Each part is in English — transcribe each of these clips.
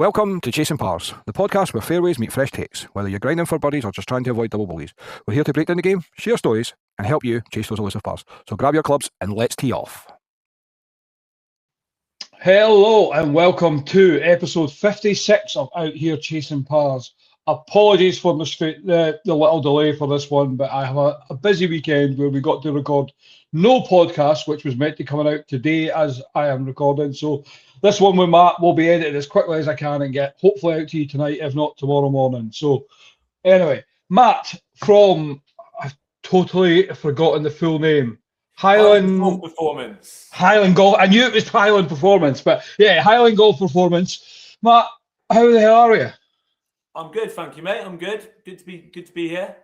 Welcome to Chasing Pars, the podcast where fairways meet fresh takes. Whether you're grinding for birdies or just trying to avoid double bogeys, we're here to break down the game, share stories, and help you chase those elusive pars. So grab your clubs and let's tee off. Hello and welcome to episode 56 of Out Here Chasing Pars. Apologies for the little delay for this one, but I have a busy weekend where we got to record no podcast, which was meant to come out today as I am recording. So this one with Matt will be edited as quickly as I can and get hopefully out to you tonight, if not tomorrow morning. So anyway, Matt from, I've totally forgotten the full name. Highland Golf Performance. Highland Golf. I knew it was Highland Performance, but yeah, Highland Golf Performance. Matt, how the hell are you? I'm good, thank you, mate. I'm good. Good to be here.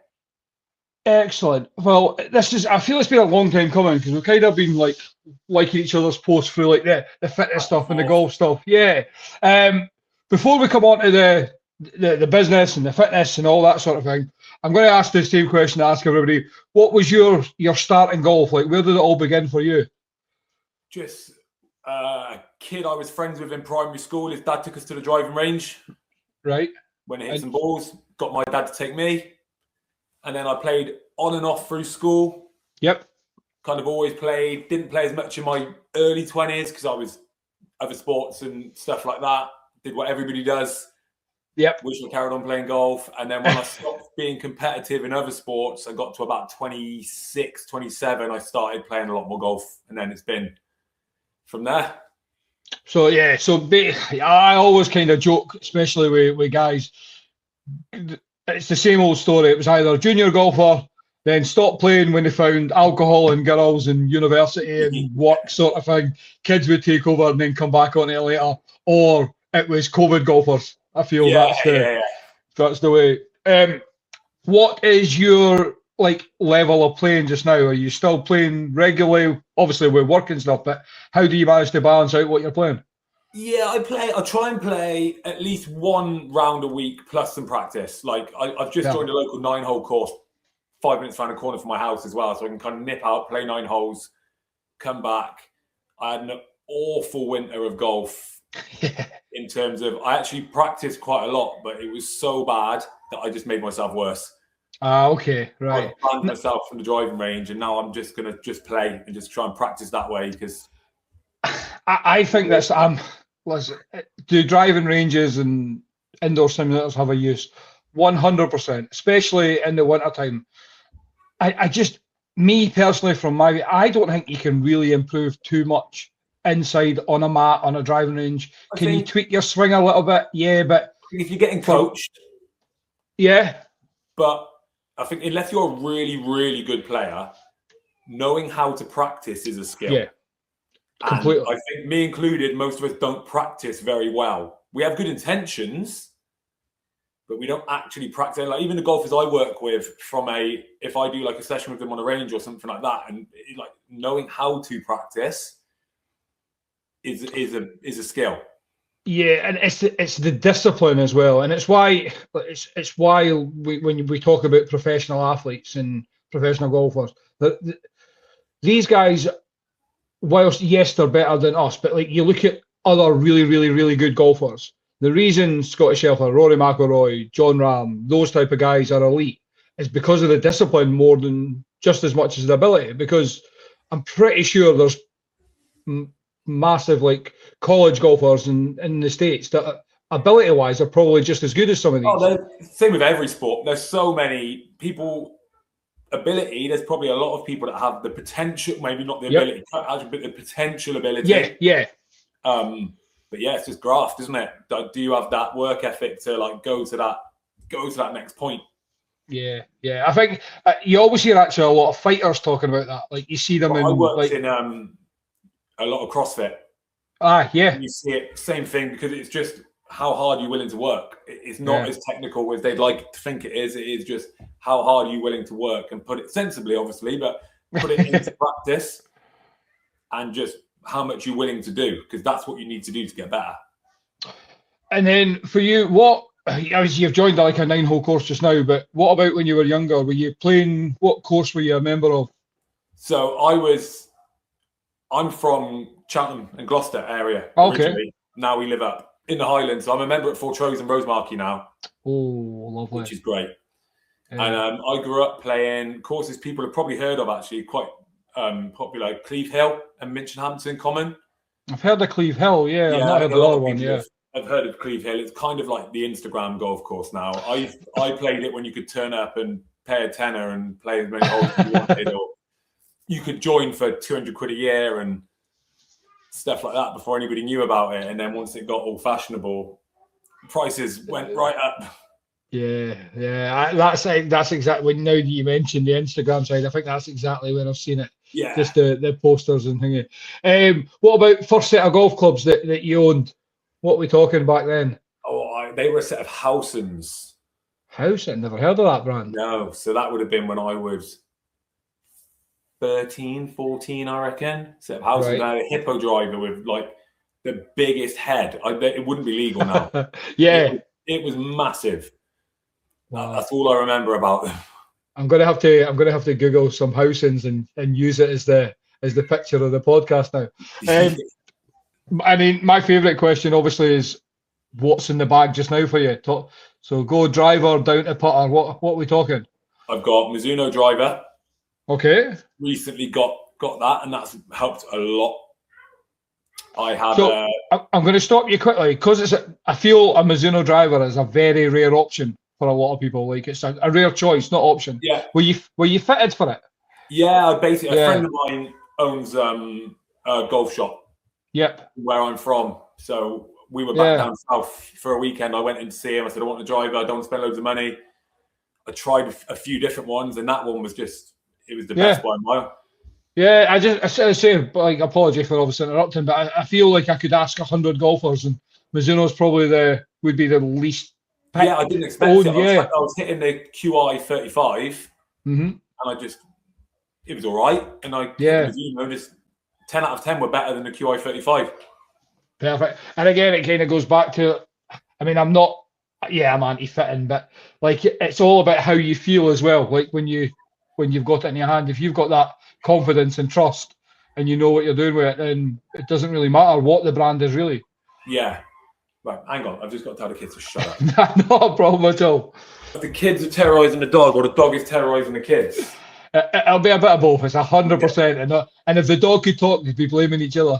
Excellent. Well, I feel it's been a long time coming because we've kind of been liking each other's posts through like the fitness stuff and the golf stuff. Yeah. Before we come on to the business and the fitness and all that sort of thing, I'm going to ask the same question to ask everybody. What was your start in golf? Like, where did it all begin for you? Just a kid I was friends with in primary school. His dad took us to the driving range. Right. Went and hit some balls. Got my dad to take me. And then I played on and off through school. Yep. Kind of always played. Didn't play as much in my early 20s because I was other sports and stuff like that. Did what everybody does. Yep. Wish I carried on playing golf. And then when I stopped being competitive in other sports, I got to about 26, 27. I started playing a lot more golf. And then it's been from there. So, yeah. I always kind of joke, especially with guys. It's the same old story. It was either a junior golfer, then stopped playing when they found alcohol and girls and university and work sort of thing. Kids would take over and then come back on it later. Or it was COVID golfers. I feel that's the way. What is your level of playing just now? Are you still playing regularly? Obviously with work and stuff, but how do you manage to balance out what you're playing? Yeah, I try and play at least one round a week plus some practice. I've just joined a local 9-hole course 5 minutes around the corner from my house as well, so I can kind of nip out, play 9 holes, come back. I had an awful winter of golf. In terms of, I actually practiced quite a lot, but it was so bad that I just made myself worse. Okay, right. I banned myself from the driving range, and now I'm just going to play and just try and practice that way because I think that's do driving ranges and indoor simulators have a use? 100%, especially in the wintertime. Me personally, I don't think you can really improve too much inside on a mat on a driving range. Can you tweak your swing a little bit? Yeah, but if you're getting coached, but I think unless you're a really, really good player, knowing how to practice is a skill. Yeah, completely. And I think me included, most of us don't practice very well. We have good intentions, but we don't actually practice. Like even the golfers I work with, if I do a session with them on a range or something like that, and knowing how to practice is a skill. Yeah, and it's the discipline as well, and it's why when we talk about professional athletes and professional golfers, these guys, whilst yes they're better than us, but you look at other really, really, really good golfers. The reason Scotty Scheffler, Rory McIlroy, John Rahm, those type of guys are elite is because of the discipline more than just as much as the ability. Because I'm pretty sure there's massive college golfers in the States that ability wise are probably just as good as some of these. Same with every sport. There's so many people ability. There's probably a lot of people that have the potential, maybe not the ability, but the potential ability. Yeah. But yeah, it's just graft, isn't it? Do you have that work ethic to go to that next point? Yeah. I think you always hear actually a lot of fighters talking about that. You see them I worked in a lot of CrossFit. Yeah. And you see it, same thing, because it's just how hard you're willing to work. It's not as technical as they'd like to think it is. It is just how hard are you willing to work and put it sensibly, obviously, but put it into practice and just how much you're willing to do, because that's what you need to do to get better. And then for you, obviously you've joined a 9-hole course just now, but what about when you were younger? Were you playing, what course were you a member of? So I'm from Cheltenham and Gloucester area originally. Now we live up in the Highlands. So I'm a member at Fortrose and Rosemarkie now. Oh, lovely. Which is great. And I grew up playing courses people have probably heard of, actually, quite popular, Cleve Hill and Minchinhampton Common. I've heard of Cleve Hill, yeah. I've not heard the other one, yeah. I've heard of Cleve Hill. It's kind of like the Instagram golf course now. I played it when you could turn up and pay a tenner and play as many holes as you wanted, or you could join for 200 quid a year and stuff like that before anybody knew about it. And then once it got all fashionable, prices went right up. Yeah. That's exactly, now that you mentioned the Instagram side, I think that's exactly where I've seen it. Yeah. Just the posters and thingy. What about first set of golf clubs that you owned? What were we talking back then? Oh, they were a set of Howsons. Howson? Never heard of that brand. No, so that would have been when I was 13, 14, I reckon. Set of Howsons. Right. A hippo driver with like the biggest head. It wouldn't be legal now. Yeah. It was massive. Wow. That's all I remember about them. I'm gonna have to Google some Howsons and use it as the picture of the podcast now. I mean, my favourite question obviously is what's in the bag just now for you. So go driver down to putter. What are we talking? I've got Mizuno driver. Okay. Recently got that, and that's helped a lot. I have. So I'm going to stop you quickly because I feel a Mizuno driver is a very rare option for a lot of people. Like it's a rare choice, not option. Yeah. Were you fitted for it? Yeah, basically a friend of mine owns a golf shop. Yep. Where I'm from, so we were back down south for a weekend. I went in to see him. I said, I want a driver. I don't want to spend loads of money. I tried a few different ones, and that one was it was the best by a mile. Yeah, I say, like, apology for obviously interrupting, but I feel like I could ask 100 golfers, and Mizuno's probably would be the least. Yeah, I didn't expect it. I was hitting the QI 35, and it was all right. And Mizuno just 10 out of 10 were better than the QI 35. Perfect. And again, it kind of goes back to, I mean, I'm anti-fitting, but like it's all about how you feel as well. Like when you've got it in your hand, if you've got that confidence and trust and you know what you're doing with it, then it doesn't really matter what the brand is really. Yeah. Right, hang on. I've just got to tell the kids to shut up. Not a problem at all. The kids are terrorising the dog, or the dog is terrorising the kids. It'll be a bit of both. It's 100%, and if the dog could talk, they'd be blaming each other.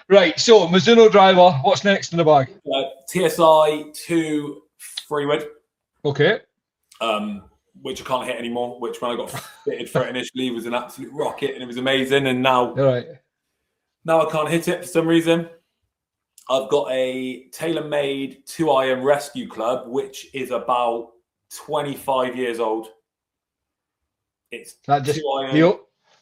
Right. So Mizuno driver. What's next in the bag? TSI 2 Freewood. Okay. Which I can't hit anymore. Which when I got fitted for it initially was an absolute rocket, and it was amazing. And now, now I can't hit it for some reason. I've got a tailor-made 2-iron rescue club, which is about 25 years old. It's that just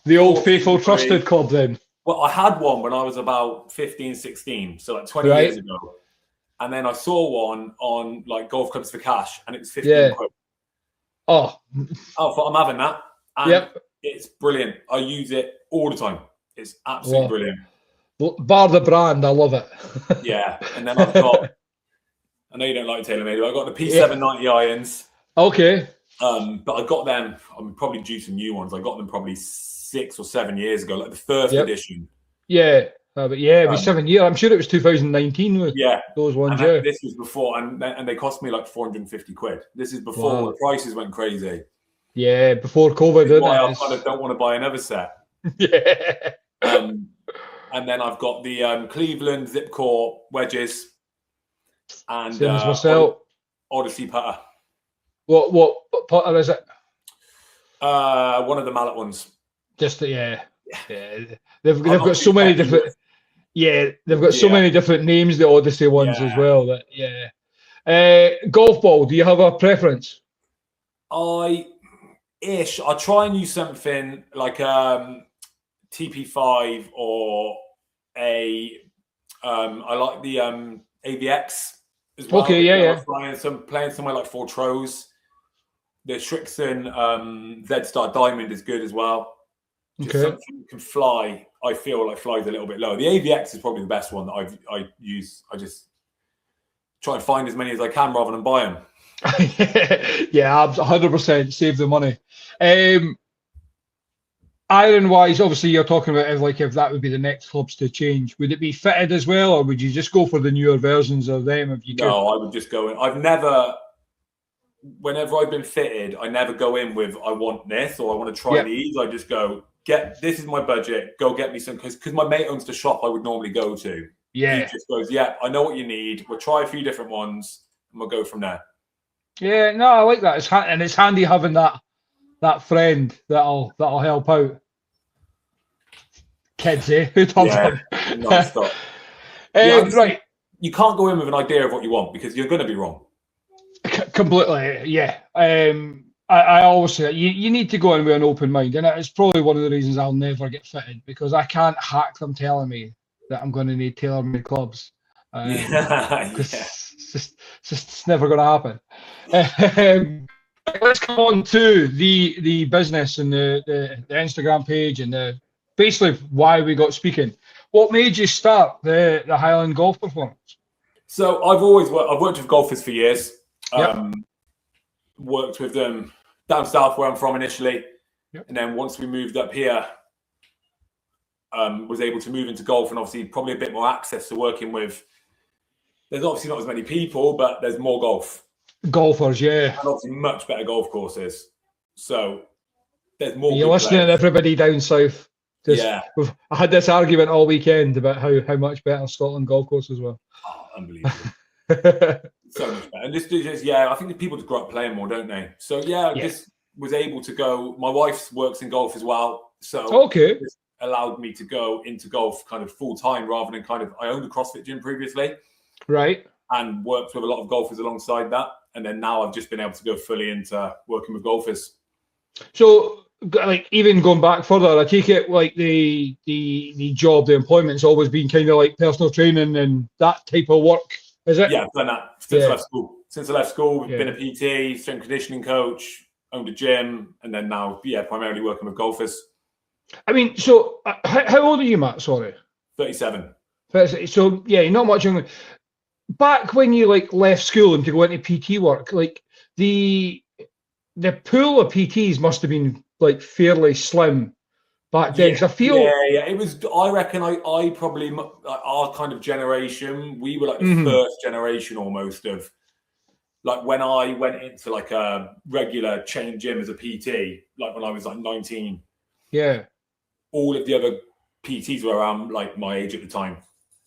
the old faithful trusted club then. Well, I had one when I was about 15, 16, so like 20 years ago. And then I saw one on like Golf Clubs for Cash, and it was 15 quid. Oh, I thought I'm having that. And it's brilliant. I use it all the time. It's absolutely brilliant. Bar the brand, I love it. Yeah. And then I've got, I know you don't like TaylorMade, but I've got the P790 irons. Okay. But I got them, I'm probably due some new ones. I got them probably 6 or 7 years ago, like the first edition. Yeah. But it was 7 years. I'm sure it was 2019 with those ones. And this was before, and they cost me like 450 quid. This is before the prices went crazy. Yeah, before COVID. That's why I kind of don't want to buy another set. And then I've got the Cleveland Zipcore wedges and Odyssey putter. What putter is it? One of the mallet ones. Just They've got so many different. Yeah, they've got so many different names. The Odyssey ones as well. Golf ball. Do you have a preference? I try and use something like TP5 or I like the AVX as well. Okay, playing somewhere like Fortrose. The Strixon Z-Star Diamond is good as well. Just something can fly. I feel like flies a little bit low. The AVX is probably the best one that I use. I just try and find as many as I can rather than buy them. Yeah, 100% save the money. iron wise, obviously you're talking about if that would be the next clubs to change. Would it be fitted as well, or would you just go for the newer versions of them if you could? No, I would just go in. Whenever I've been fitted, I never go in with I want this or I want to try these. I just go, this is my budget, go get me some, because my mate owns the shop I would normally go to. Yeah. He just goes, I know what you need. We'll try a few different ones and we'll go from there. Yeah, no, I like that. It's handy having that friend that'll help out. Kids, eh? Who told them? Non-stop. Right. You can't go in with an idea of what you want because you're going to be wrong. Completely, yeah. I always say that you need to go in with an open mind, and it's probably one of the reasons I'll never get fitted, because I can't hack them telling me that I'm going to need tailor-made clubs. It's never going to happen. Let's come on to the business and the Instagram page and basically why we got speaking. What made you start the Highland Golf Performance? So I've worked with golfers for years. Worked with them down south where I'm from initially, and then once we moved up here, was able to move into golf, and obviously probably a bit more access to working with. There's obviously not as many people, but there's more golfers, and obviously much better golf courses. So there's more. You're listening to everybody down south. I had this argument all weekend about how much better Scotland golf courses were. Oh, unbelievable. So much better. And I think that people just grow up playing more, don't they? So just was able to go. My wife works in golf as well, so this allowed me to go into golf kind of full time rather than I owned a CrossFit gym previously, right? And worked with a lot of golfers alongside that, and then now I've just been able to go fully into working with golfers. So, even going back further, I take it the job, the employment's always been kind of like personal training and that type of work. Is it? Yeah, I've done that since I left school. Since I left school, we've been a PT, strength conditioning coach, owned a gym, and then now, primarily working with golfers. I mean, so how old are you, Matt? Sorry. 37. So, you're not much younger. Back when you left school and to go into PT work, the pool of PTs must have been fairly slim back then. I feel it was. I reckon I probably our kind of generation. We were the first generation almost of when I went into a regular chain gym as a PT. When I was 19. Yeah. All of the other PTs were around my age at the time.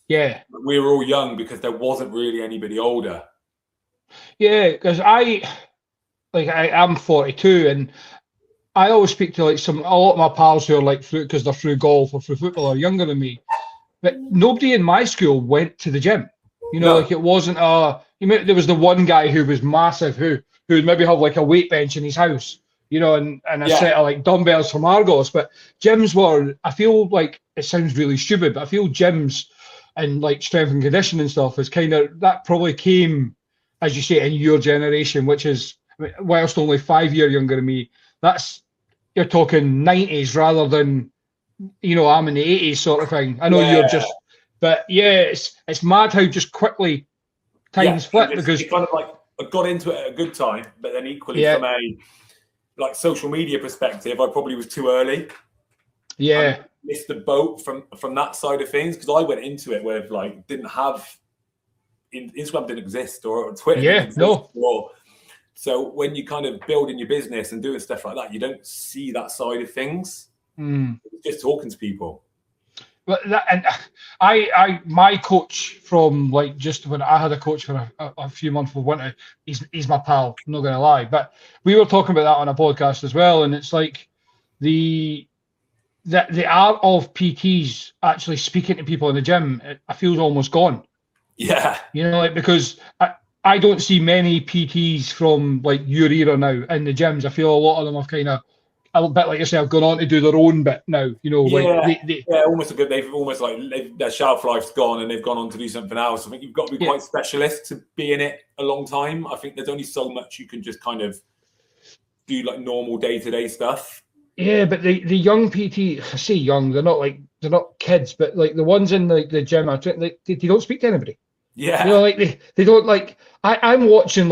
Yeah. We were all young because there wasn't really anybody older. Yeah, because I'm 42 and I always speak to a lot of my pals who are because they're through golf or through football are younger than me, but nobody in my school went to the gym. It wasn't there was the one guy who was massive who would maybe have a weight bench in his house, and a set of dumbbells from Argos. But gyms were, I feel it sounds really stupid, but I feel gyms and strength and conditioning stuff is that probably came, as you say, in your generation, which is, whilst only 5 years younger than me, you're talking 90s rather than, I'm in the 80s sort of thing. I know you're just, but it's mad how just quickly times flip because I got into it at a good time, but then equally from a social media perspective, I probably was too early. Yeah. I missed the boat from that side of things because I went into it with didn't have Instagram didn't exist or Twitter didn't exist. So when you kind of building your business and doing stuff like that, you don't see that side of things. It's just talking to people. But my coach from just when I had a coach for a few months for winter, he's my pal. I'm not going to lie, but we were talking about that on a podcast as well, and it's the art of PTs actually speaking to people in the gym, I feel is almost gone. Yeah, because I don't see many PTs from your era now in the gyms. I feel a lot of them have kind of a bit like yourself gone on to do their own bit now. Almost they've almost their shelf life's gone and they've gone on to do something else. I think you've got to be quite specialist to be in it a long time. I think there's only so much you can just kind of do normal day-to-day stuff. Yeah, but the young PT, I say young, they're not kids, but the ones in the gym, they don't speak to anybody. Yeah, they don't I'm watching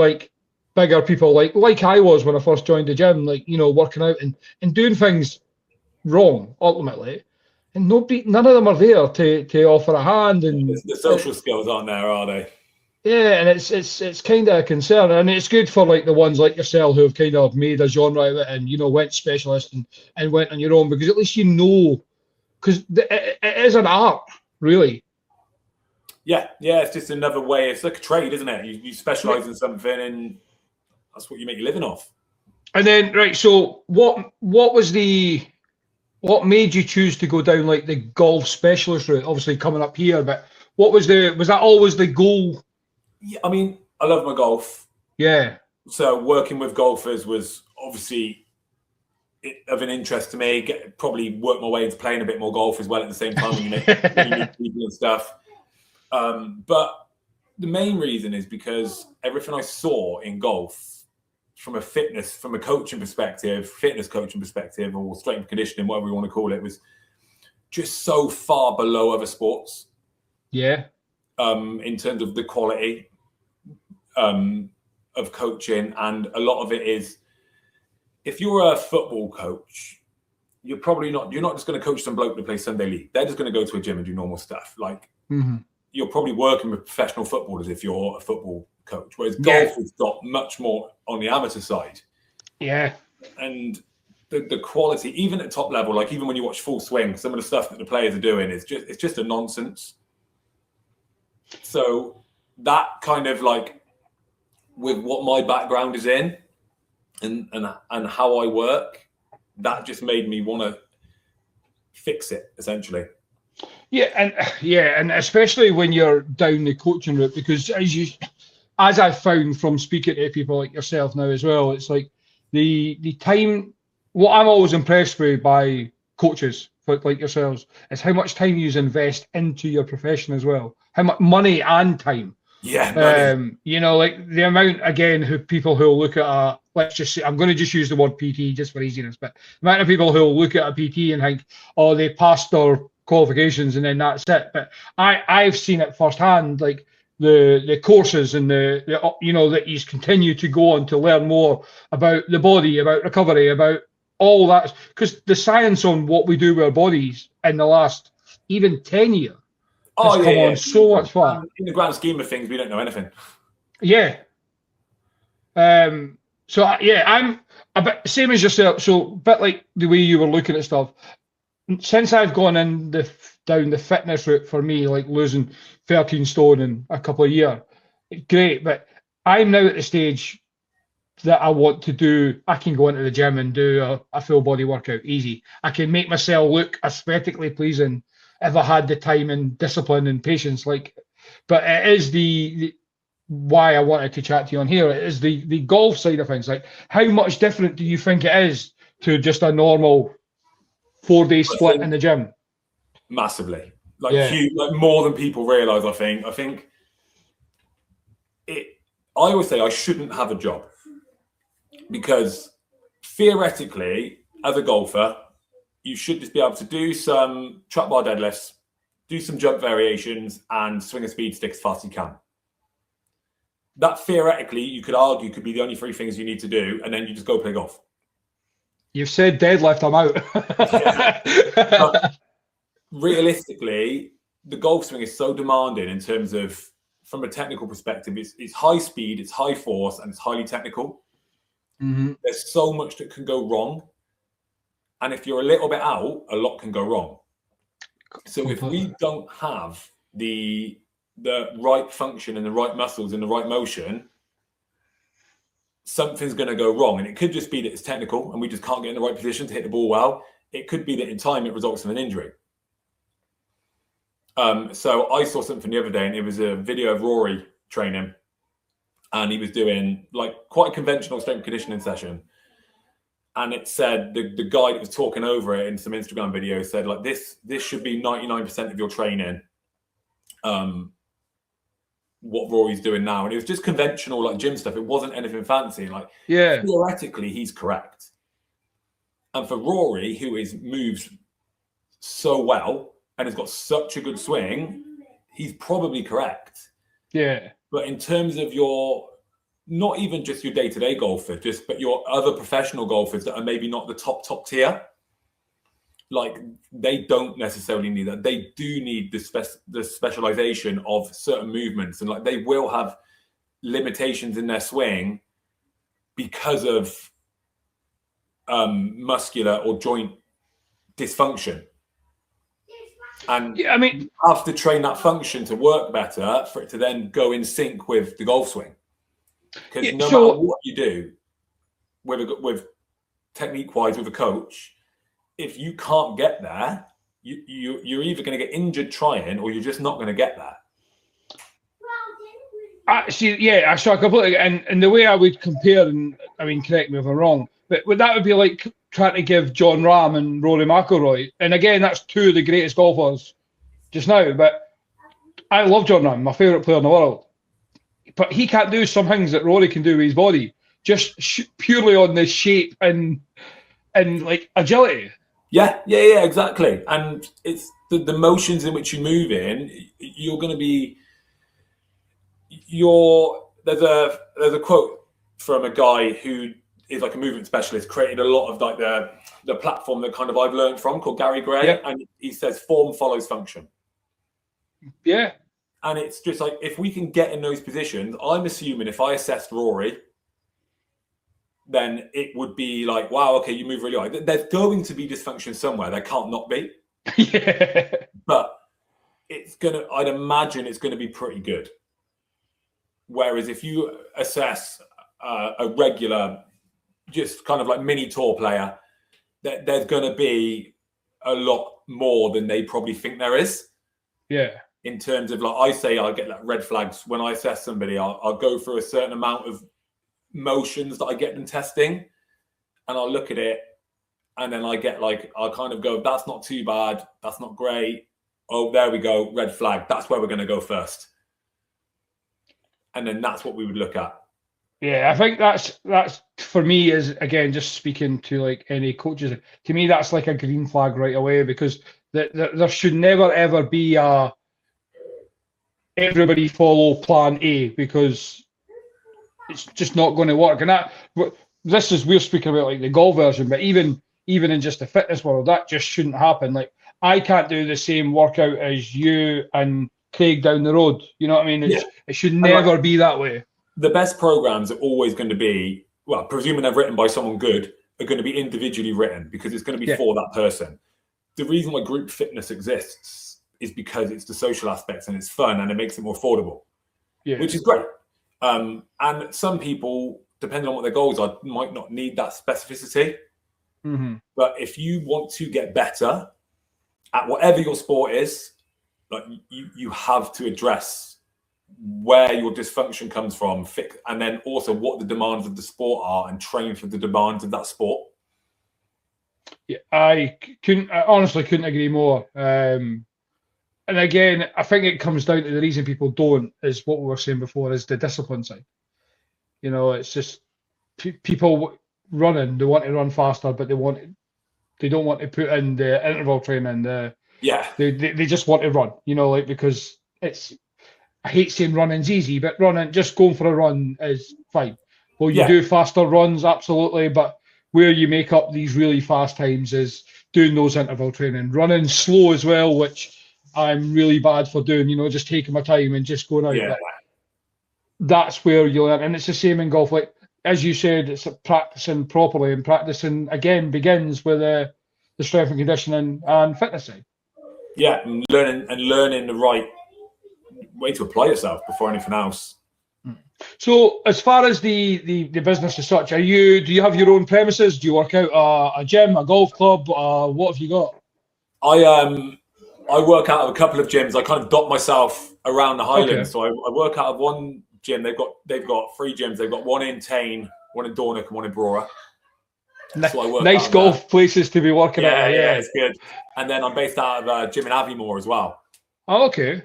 bigger people like I was when I first joined the gym, working out and doing things wrong ultimately, and none of them are there to offer a hand. And the social skills aren't there, are they? Yeah, and it's kind of a concern, and it's good for like the ones like yourself who have kind of made a genre of it and went specialist and went on your own, because at least because it is an art, really. Yeah, it's just another way. It's like a trade, isn't it? You specialize in something, and that's what you make your living off. And then, right, so what made you choose to go down like the golf specialist route? Obviously coming up here, but was that always the goal? Yeah, I mean, I love my golf. Yeah. So working with golfers was obviously of an interest to me. Probably work my way into playing a bit more golf as well at the same time when you meet people and stuff. But the main reason is because everything I saw in golf, from a fitness coaching perspective, or strength and conditioning, whatever we want to call it, was just so far below other sports. Yeah. In terms of the quality of coaching, and a lot of it is, if you're a football coach, you're not just going to coach some bloke to play Sunday league. They're just going to go to a gym and do normal stuff. Like you're probably working with professional footballers if you're a football coach, whereas golf has got much more on the amateur side. Yeah. And the quality, even at top level, like even when you watch Full Swing, some of the stuff that the players are doing is just a nonsense. So that kind of like, with what my background is in and how I work, that just made me want to fix it, essentially. And especially when you're down the coaching route, because as I've found from speaking to people like yourself now as well, it's like the time. What I'm always impressed with by coaches like yourselves is how much time you invest into your profession as well. How much money and time. Yeah. Like the amount, again, people who look at let's just say, I'm going to just use the word PT just for easiness, but the amount of people who look at a PT and think, oh, they passed their qualifications and then that's it. But I've seen it firsthand, like the courses and the that you continue to go on to learn more about the body, about recovery, about all that, because the science on what we do with our bodies in the last even 10 years has come on so much far. In the grand scheme of things, we don't know anything. Yeah. So I'm a bit same as yourself. So a bit like the way you were looking at stuff. Since I've gone down the fitness route, for me, like losing 13 stone in a couple of years, great. But I'm now at the stage that I want to do. I can go into the gym and do a full body workout easy. I can make myself look aesthetically pleasing if I had the time and discipline and patience. But it is the why I wanted to chat to you on here. It is the golf side of things. Like, how much different do you think it is to just a normal 4-day split in the gym? Massively, huge, like more than people realize. I think I always say I shouldn't have a job, because theoretically, as a golfer, you should just be able to do some trap bar deadlifts, do some jump variations, and swing a speed stick as fast as you can. That theoretically, you could argue, could be the only 3 things you need to do, and then you just go play golf. You've said deadlift, I'm out. But realistically, the golf swing is so demanding in terms of, from a technical perspective, it's high speed, it's high force, and it's highly technical. Mm-hmm. There's so much that can go wrong. And if you're a little bit out, a lot can go wrong. So if we don't have the right function and the right muscles and the right motion, something's going to go wrong. And it could just be that it's technical and we just can't get in the right position to hit the ball well. It could be that in time it results in an injury. So I saw something the other day, and it was a video of Rory training, and he was doing like quite a conventional strength conditioning session. And it said, the guy that was talking over it in some Instagram video said, like, this should be 99% of your training. What Rory's doing now. And it was just conventional, like, gym stuff. It wasn't anything fancy. Like, theoretically, he's correct. And for Rory, who moves so well and has got such a good swing, he's probably correct. Yeah. But in terms of not even just your day-to-day golfer, but your other professional golfers that are maybe not the top tier, like they don't necessarily need that. They do need the specialization of certain movements, and like they will have limitations in their swing because of muscular or joint dysfunction. And yeah, I mean, you have to train that function to work better for it to then go in sync with the golf swing. Because no matter what you do with technique-wise with a coach, if you can't get there, you're either going to get injured trying, or you're just not going to get there. Actually, yeah, I saw completely. And the way I would compare, and I mean, correct me if I'm wrong, but that would be like trying to give John Ram and Rory McIlroy. And again, that's two of the greatest golfers just now. But I love John Ram, my favourite player in the world. But he can't do some things that Rory can do with his body, just purely on the shape and like agility. Yeah, exactly. And it's the motions in which you move in. You're going to be. There's a quote from a guy who is like a movement specialist, created a lot of like the platform that kind of I've learned from, called Gary Gray, yep. And he says form follows function. Yeah. And it's just like, if we can get in those positions, I'm assuming if I assessed Rory, then it would be like, wow, okay, you move really high. There's going to be dysfunction somewhere. There can't not be. Yeah. But I'd imagine it's going to be pretty good. Whereas if you assess a regular, just kind of like mini tour player, there's going to be a lot more than they probably think there is. Yeah. In terms of, like I say, I get like red flags when I assess somebody. I'll go through a certain amount of motions that I get them testing, and I'll look at it, and then I get like, I'll kind of go, that's not too bad, that's not great. Oh, there we go, red flag. That's where we're going to go first. And then that's what we would look at. Yeah, I think that's for me, is again, just speaking to like any coaches, to me that's like a green flag right away, because there should never ever be a everybody follow plan A, because it's just not going to work. And we're speaking about like the golf version, but even in just the fitness world, that just shouldn't happen. Like, I can't do the same workout as you and Craig down the road. You know what I mean? It should never be that way. The best programs are always going to be, well, presuming they're written by someone good, are going to be individually written, because it's going to be for that person. The reason why group fitness exists is because it's the social aspects and it's fun and it makes it more affordable, which is great. And some people, depending on what their goals are, might not need that specificity. Mm-hmm. But if you want to get better at whatever your sport is, like you have to address where your dysfunction comes from, and then also what the demands of the sport are, and train for the demands of that sport. Yeah, I honestly couldn't agree more. And again, I think it comes down to the reason people don't, is what we were saying before, is the discipline side. You know, it's just people running, they want to run faster, but they don't want to put in the interval training. They just want to run, you know, like, because I hate saying running's easy, but just going for a run is fine. Well, you do faster runs, absolutely, but where you make up these really fast times is doing those interval training. Running slow as well, which I'm really bad for doing, you know, just taking my time and just going out. Yeah. That's where you learn. And it's the same in golf. Like, as you said, it's practicing properly, and practicing, again, begins with the strength and conditioning and fitness side. Yeah, and learning the right way to apply yourself before anything else. So, as far as the business as such, do you have your own premises? Do you work out a gym, a golf club? What have you got? I work out of a couple of gyms. I kind of dot myself around the Highlands. Okay. So I work out of one gym. They've got 3 gyms. They've got one in Tane, one in Dornoch, and one in Brora. So nice golf places to be working at. Yeah, it's good. And then I'm based out of a gym in Aviemore as well. Oh, okay.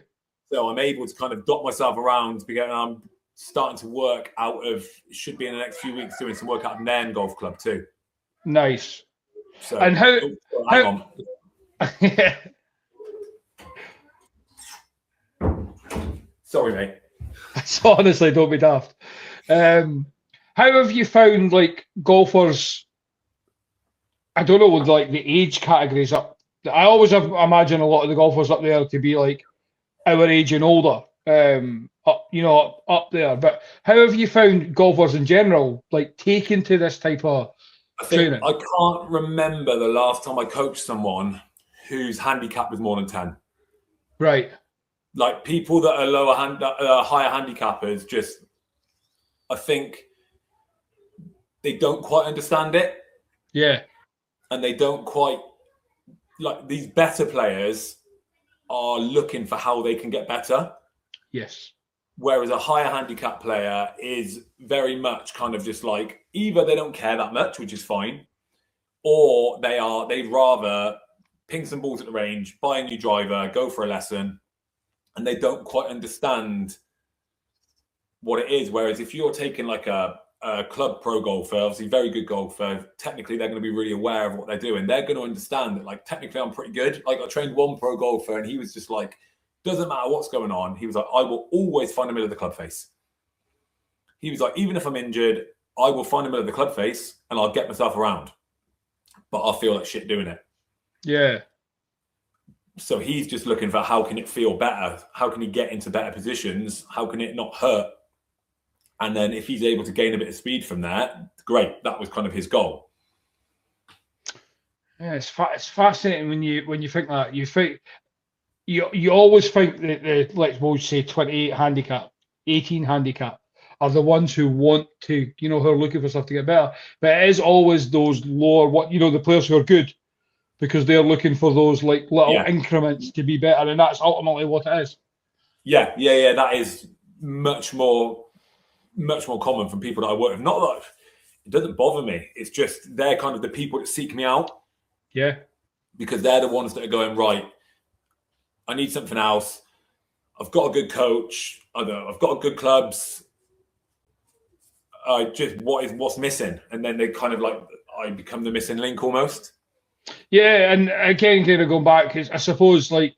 So I'm able to kind of dot myself around, because I'm starting to work out of, should be in the next few weeks, doing some work out of Nairn Golf Club too. Nice. So, and hang on. Yeah. Sorry, mate. So honestly, don't be daft. How have you found, like, golfers? I don't know, like the age categories up I always have imagine a lot of the golfers up there to be like our age and older, up there. But how have you found golfers in general like taking to this type of training? I can't remember the last time I coached someone whose handicap was more than 10. Right. Like people that are higher handicappers, just I think they don't quite understand it. Yeah. And they don't quite like these better players are looking for how they can get better. Yes. Whereas a higher handicap player is very much kind of just like either they don't care that much, which is fine, or they'd rather ping some balls at the range, buy a new driver, go for a lesson, and they don't quite understand what it is. Whereas if you're taking like a club pro golfer, obviously very good golfer, technically they're going to be really aware of what they're doing. They're going to understand that like technically I'm pretty good. Like I trained one pro golfer and he was just like, doesn't matter what's going on. He was like, I will always find the middle of the club face. He was like, even if I'm injured, I will find the middle of the club face and I'll get myself around. But I'll feel like shit doing it. Yeah. So he's just looking for how can it feel better? How can he get into better positions? How can it not hurt? And then if he's able to gain a bit of speed from that, great. That was kind of his goal. Yeah, it's fascinating when you think that. You always think that let's say 28 handicap, 18 handicap are the ones who want to, who are looking for stuff to get better. But it is always those lower, the players who are good because they're looking for those like little increments to be better, and that's ultimately what it is. Yeah. That is much more common from people that I work with. Not that it doesn't bother me. It's just they're kind of the people that seek me out. Yeah. Because they're the ones that are going, right, I need something else. I've got a good coach. I've got good clubs. What's missing? And then they kind of like, I become the missing link almost. Yeah, and again, kind of going back, because I suppose like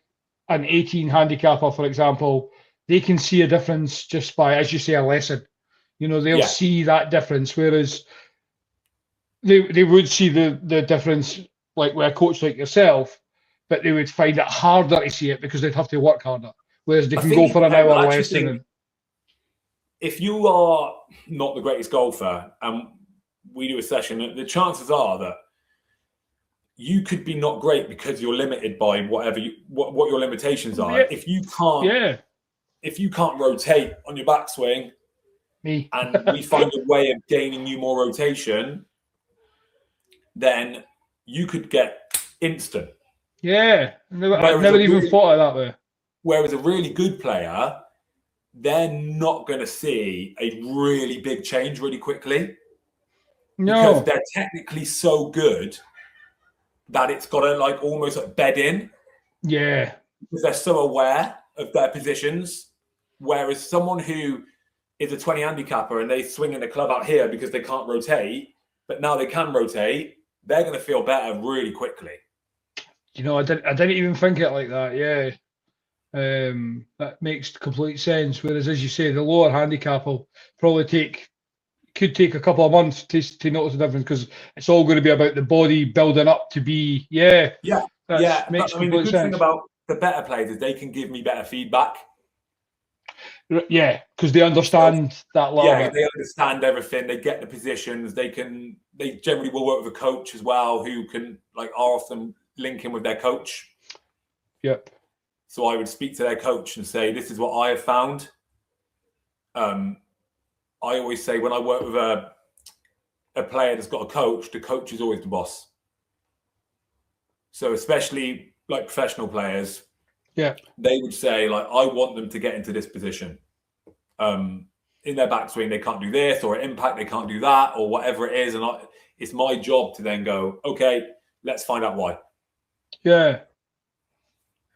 an 18 handicapper, for example, they can see a difference just by, as you say, a lesson. They'll see that difference, whereas they would see the difference like with a coach like yourself, but they would find it harder to see it because they'd have to work harder. Whereas they can go for an hour lesson. If you are not the greatest golfer and we do a session, the chances are that you could be not great because you're limited by what your limitations are. Yeah. If you can't rotate on your backswing, and we find a way of gaining you more rotation, then you could get instant. Yeah, I've never even thought of that way. Whereas a really good player, they're not going to see a really big change really quickly. No. Because they're technically so good that it's got to like almost like bed in. Yeah. Because they're so aware of their positions. Whereas someone who is a 20 handicapper and they swing in the club out here because they can't rotate, but now they can rotate, they're going to feel better really quickly. I didn't even think it like that. Yeah, that makes complete sense. Whereas, as you say, the lower handicap will probably could take a couple of months to notice the difference because it's all going to be about the body building up to be. Makes the good thing about the better players is they can give me better feedback. Yeah, because they understand that level. Yeah, they understand everything. They get the positions. They generally will work with a coach as well, who can are often linking with their coach. Yep. So I would speak to their coach and say, "This is what I have found." I always say when I work with a player that's got a coach, the coach is always the boss. So especially like professional players. Yeah, they would say like, I want them to get into this position. In their backswing, they can't do this, or at impact, they can't do that, or whatever it is. And it's my job to then go, okay, let's find out why. Yeah.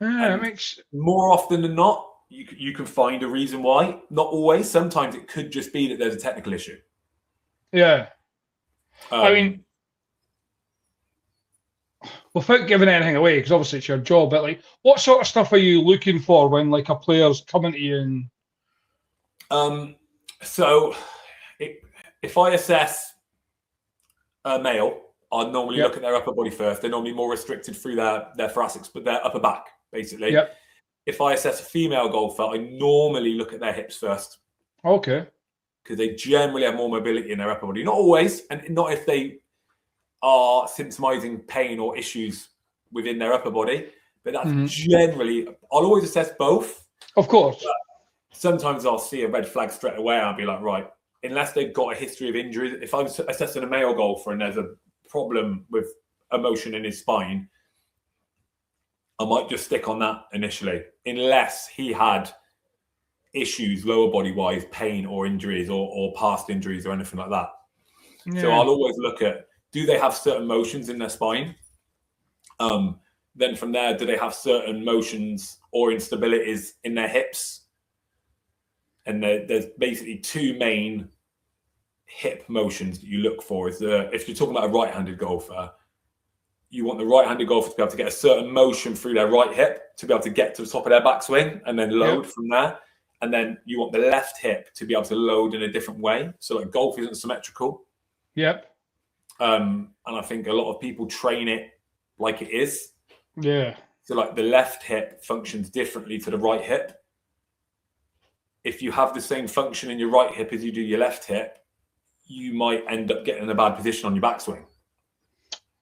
It makes more often than not, you can find a reason why. Not always. Sometimes it could just be that there's a technical issue. Yeah. I mean, without giving anything away, because obviously it's your job, but like, what sort of stuff are you looking for when like a player's coming to you? So if I assess a male I'll normally look at their upper body first. They're normally more restricted through their thoracics, but their upper back, basically. Yep. If I assess a female golfer, I normally look at their hips first. Okay. Because they generally have more mobility in their upper body. Not always, and not if they are symptomizing pain or issues within their upper body. But that's generally, I'll always assess both. Of course. But sometimes I'll see a red flag straight away. I'll be like, right, unless they've got a history of injuries. If I'm assessing a male golfer and there's a problem with emotion in his spine, I might just stick on that initially, unless he had issues lower body wise, pain or injuries or past injuries or anything like that. Yeah. So I'll always look at, do they have certain motions in their spine? Then from there, do they have certain motions or instabilities in their hips? And there's basically two main hip motions that you look for. If you're talking about a right-handed golfer, you want the right-handed golfer to be able to get a certain motion through their right hip to be able to get to the top of their backswing and then load from there. And then you want the left hip to be able to load in a different way. So like golf isn't symmetrical. Yep. And I think a lot of people train it like it is. Yeah. So like the left hip functions differently to the right hip. If you have the same function in your right hip as you do your left hip, you might end up getting in a bad position on your backswing.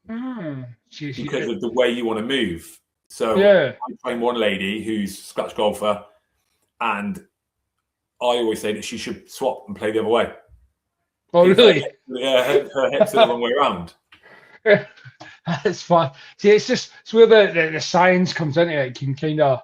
Because of the way you want to move. So I train one lady who's a scratch golfer, and I always say that she should swap and play the other way. Oh, really? Her hips are the wrong way around. That's fun. See, it's where the science comes into it. It can kind of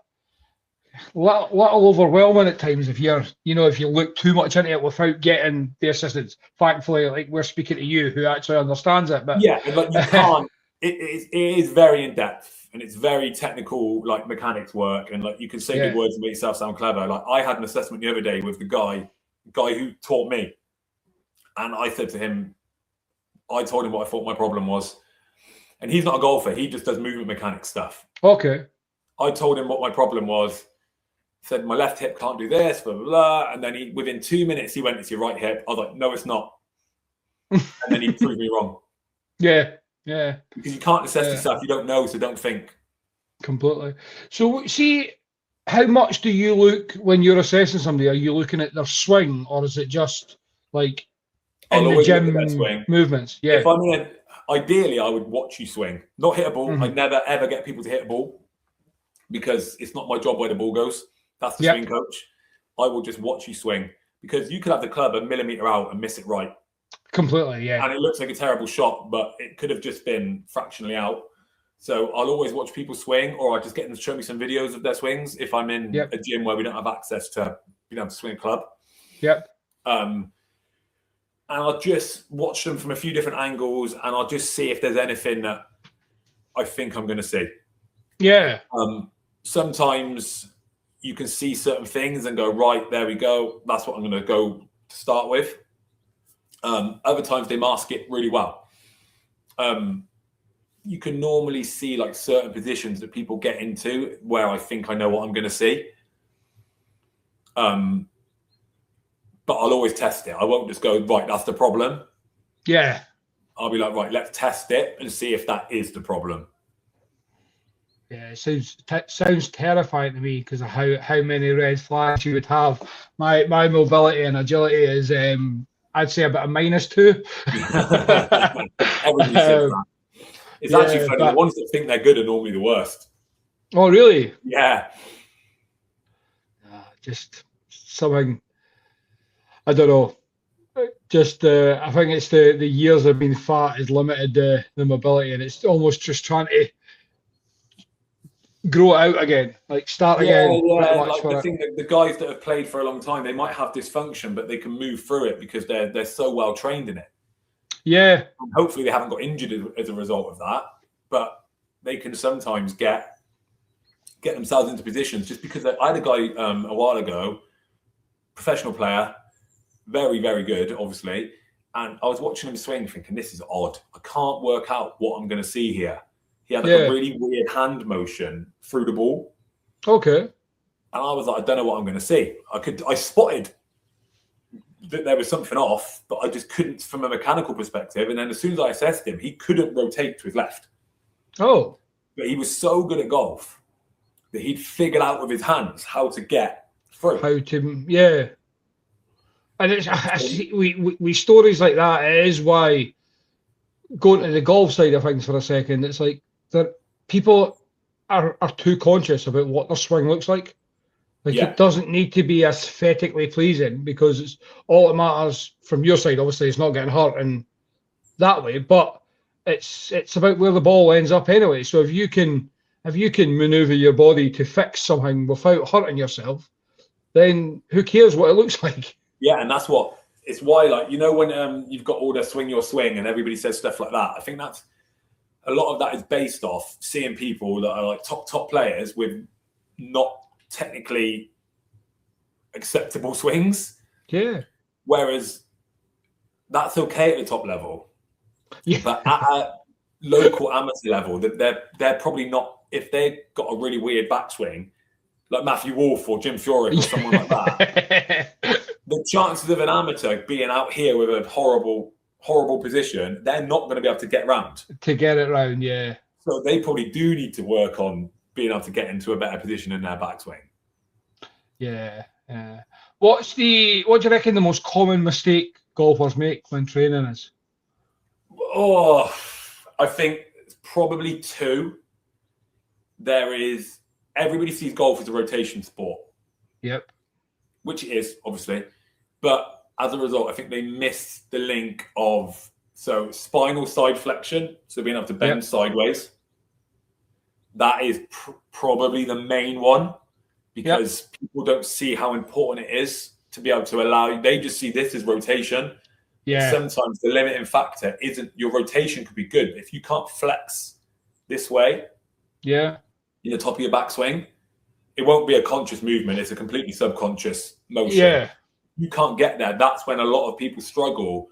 little overwhelming at times if you look too much into it without getting the assistance. Thankfully, like we're speaking to you who actually understands it. But yeah, but you can't. It is very in depth and it's very technical, like mechanics work, and like you can say good words and make yourself sound clever. Like I had an assessment the other day with the guy who taught me, and I said to him, I told him what I thought my problem was, and he's not a golfer. He just does movement mechanics stuff. Okay. I told him what my problem was. Said my left hip can't do this, blah blah blah, and then within 2 minutes he went, "It's your right hip." I was like, "No, it's not," and then he proved me wrong. Yeah. Because you can't assess yourself, you don't know, so don't think. Completely. So, see, how much do you look when you're assessing somebody? Are you looking at their swing, or is it just like in the gym movements? Yeah. If I'm in ideally, I would watch you swing, not hit a ball. I never ever get people to hit a ball because it's not my job where the ball goes. That's the swing coach. I will just watch you swing because you could have the club a millimeter out and miss it right. Completely, yeah. And it looks like a terrible shot, but it could have just been fractionally out. So I'll always watch people swing, or I just get them to show me some videos of their swings if I'm in a gym where we don't have access to being able to swing a club. Yep. And I'll just watch them from a few different angles, and I'll just see if there's anything that I think I'm going to see. Yeah. Sometimes you can see certain things and go, right, there we go. That's what I'm going to go to start with. Other times they mask it really well. You can normally see like certain positions that people get into where I think I know what I'm going to see. But I'll always test it. I won't just go, right, that's the problem. Yeah. I'll be like, right, let's test it and see if that is the problem. Yeah, it sounds terrifying to me because of how many red flags you would have. My mobility and agility is I'd say about a -2. Everybody says that. It's actually funny. The ones that think they're good are normally the worst. Oh, really? Yeah. Just something, I don't know. Just I think it's the years of being fat has limited the mobility, and it's almost just trying to grow it out again, like start again. Yeah, like the thing that the guys that have played for a long time, they might have dysfunction, but they can move through it because they're so well trained in it. Yeah. And hopefully they haven't got injured as a result of that, but they can sometimes get themselves into positions just because I had a guy a while ago, professional player, very, very good, obviously. And I was watching him swing thinking, this is odd. I can't work out what I'm going to see here. He had a really weird hand motion through the ball. Okay. And I was like, I don't know what I'm going to see. I spotted that there was something off, but I just couldn't from a mechanical perspective. And then as soon as I assessed him, he couldn't rotate to his left. Oh. But he was so good at golf that he'd figured out with his hands how to get through. How to, yeah. And it's, we stories like that, it is why, going to the golf side of things for a second, it's like that people are too conscious about what their swing looks like. Like, it doesn't need to be aesthetically pleasing, because it's all that matters from your side. Obviously, it's not getting hurt in that way, but it's about where the ball ends up anyway. So if you can maneuver your body to fix something without hurting yourself, then who cares what it looks like? Yeah, and that's what it's why, like, you know, when you've got all the swing your swing and everybody says stuff like that. I think that's a lot of that is based off seeing people that are like top players with not technically acceptable swings. Yeah. Whereas that's okay at the top level. Yeah. But at a local amateur level, they're probably not, if they've got a really weird backswing, like Matthew Wolff or Jim Furyk or someone like that, the chances of an amateur being out here with a horrible position, they're not going to be able to get round. To get it round, yeah. So they probably do need to work on being able to get into a better position in their backswing. Yeah. What do you reckon the most common mistake golfers make when training is? Oh, I think it's probably two. Everybody sees golf as a rotation sport. Yep. Which it is, obviously. But as a result, I think they miss the link of spinal side flexion, so being able to bend sideways. That is probably the main one, because people don't see how important it is to be able to allow. They just see this as rotation. Yeah. Sometimes the limiting factor isn't your rotation could be good, but if you can't flex this way, in the top of your backswing, it won't be a conscious movement. It's a completely subconscious motion. Yeah. You can't get there. That's when a lot of people struggle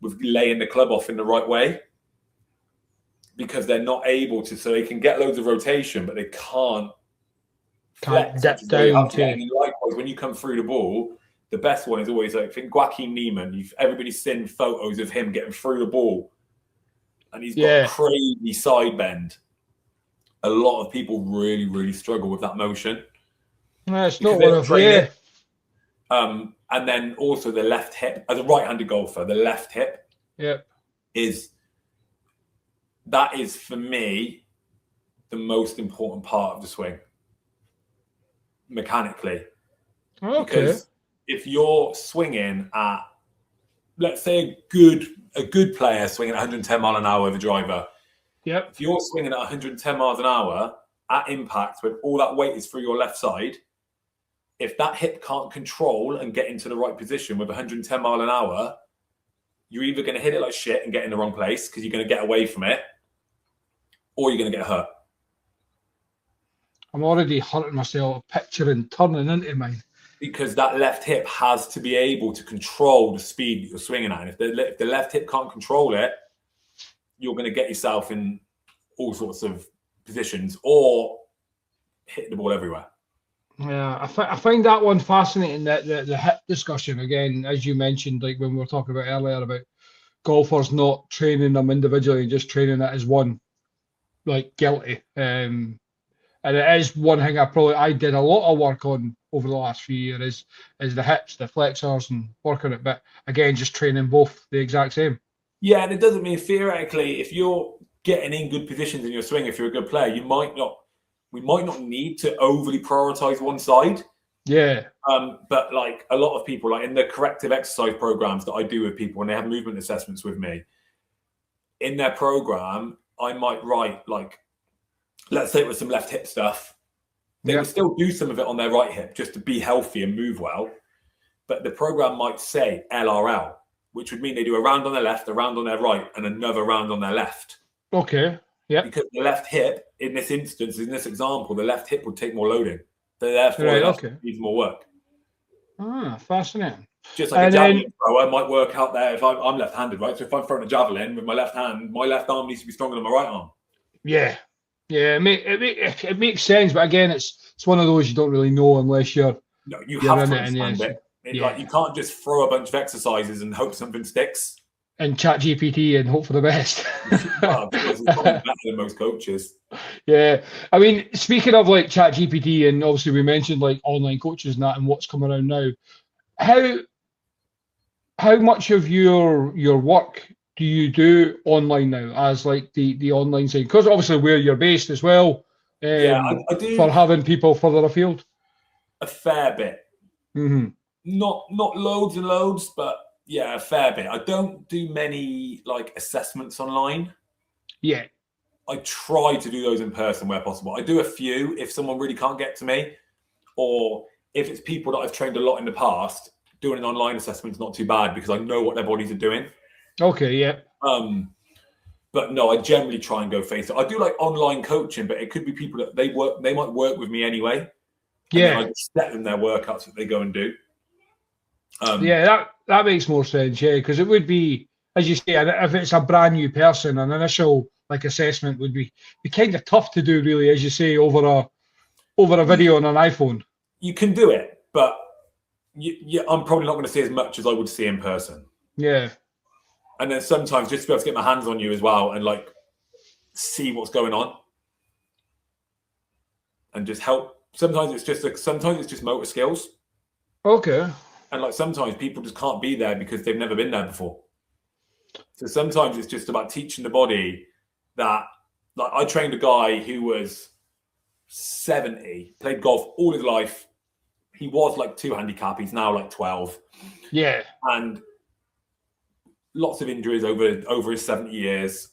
with laying the club off in the right way, because they're not able to. So they can get loads of rotation, but they can't depth down. And likewise, when you come through the ball, the best one is always, I think, Joaquin Neiman. Everybody's seen photos of him getting through the ball, and he's got crazy side bend. A lot of people really, really struggle with that motion. No, it's not one of and then also the left hip, as a right-handed golfer, the left hip is for me the most important part of the swing mechanically. Okay. Because if you're swinging at, let's say, a good player swinging at 110 mile an hour with a driver. Yep. If you're swinging at 110 miles an hour at impact, when all that weight is through your left side, if that hip can't control and get into the right position with 110 mile an hour, you're either going to hit it like shit and get in the wrong place because you're going to get away from it, or you're going to get hurt. I'm already hurting myself picturing turning into mine. Because that left hip has to be able to control the speed that you're swinging at. And if the left hip can't control it, you're going to get yourself in all sorts of positions or hit the ball everywhere. Yeah, I find that one fascinating, that the hip discussion, again, as you mentioned, like when we were talking about earlier about golfers not training them individually, just training it as one, like guilty. And it is one thing I did a lot of work on over the last few years is the hips, the flexors, and working it. But again, just training both the exact same. Yeah, and it doesn't mean theoretically, if you're getting in good positions in your swing, if you're a good player, we might not need to overly prioritize one side. Yeah. But like a lot of people, like in the corrective exercise programs that I do with people when they have movement assessments with me, in their program, I might write, like, let's say it was some left hip stuff. They would still do some of it on their right hip just to be healthy and move well. But the program might say LRL, which would mean they do a round on their left, a round on their right, and another round on their left. Okay. Yeah. Because the left hip, in this instance, in this example, the left hip would take more loading. So therefore, the left hip needs more work. Ah, fascinating. Just like a javelin thrower might work out there if I'm left-handed, right? So if I'm throwing a javelin with my left hand, my left arm needs to be stronger than my right arm. Yeah. Yeah, it makes sense, but again, it's one of those you don't really know unless you're. No, you have to understand it. Like you can't just throw a bunch of exercises and hope something sticks. And chat GPT and hope for the best. Well, it's probably better than most coaches. Yeah. I mean, speaking of like chat GPT, and obviously we mentioned like online coaches and that and what's coming around now, how much of your work do you do online now as like the online side? Because obviously where you're based as well, I do for having people further afield. A fair bit. Mm-hmm. Not loads and loads, but yeah, a fair bit. I don't do many like assessments online. Yeah. I try to do those in person where possible. I do a few if someone really can't get to me, or if it's people that I've trained a lot in the past. Doing an online assessment is not too bad because I know what their bodies are doing. Okay, yeah. But no, I generally try and go face it. I do like online coaching, but it could be people that they might work with me anyway. Yeah. I just set them their workouts that they go and do. That makes more sense, yeah, because it would be, as you say, if it's a brand new person, an initial like assessment would be kind of tough to do, really, as you say, over a video on an iPhone. You can do it, but I'm probably not going to see as much as I would see in person. Yeah. And then sometimes just to be able to get my hands on you as well and like see what's going on and just help. Sometimes it's just motor skills. Okay. And like sometimes people just can't be there because they've never been there before. So sometimes it's just about teaching the body that, like I trained a guy who was 70, played golf all his life. He was like 2 handicap. He's now like 12. Yeah. And lots of injuries over his 70 years.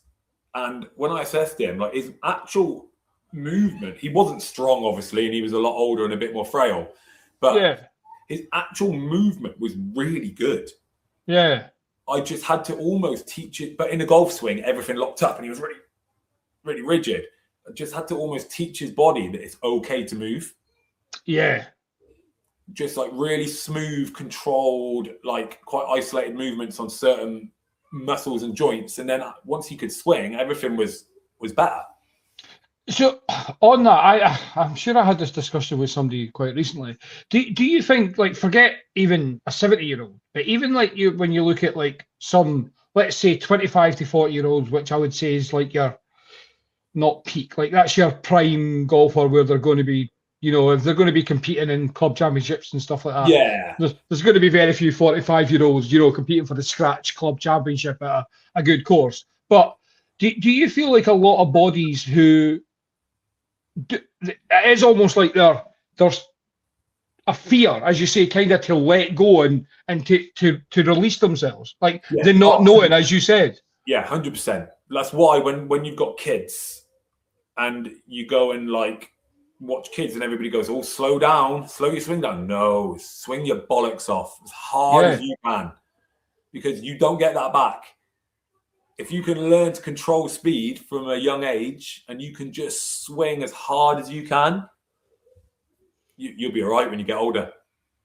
And when I assessed him, like his actual movement, he wasn't strong, obviously, and he was a lot older and a bit more frail. But his actual movement was really good. Yeah. I just had to almost teach it. But in a golf swing, everything locked up and he was really, really rigid. I just had to almost teach his body that it's okay to move. Yeah. Just like really smooth, controlled, like quite isolated movements on certain muscles and joints. And then once he could swing, everything was better. So on that, I'm sure I had this discussion with somebody quite recently. Do you think, like, forget even a 70-year-old, but even like when you look at like some, let's say 25 to 40-year-olds, which I would say is like your not peak, like that's your prime golfer where they're going to be, you know, if they're going to be competing in club championships and stuff like that. Yeah. There's going to be very few 45-year-olds, you know, competing for the scratch club championship at a good course. But do you feel like a lot of bodies who it is almost like there's a fear, as you say, kind of to let go and to release themselves, like they're not knowing, as you said. Yeah, 100%. That's why when you've got kids and you go and like watch kids and everybody goes, "Oh, slow down, slow your swing down." No, swing your bollocks off as hard as you can, because you don't get that back. If you can learn to control speed from a young age and you can just swing as hard as you can, you'll be all right when you get older.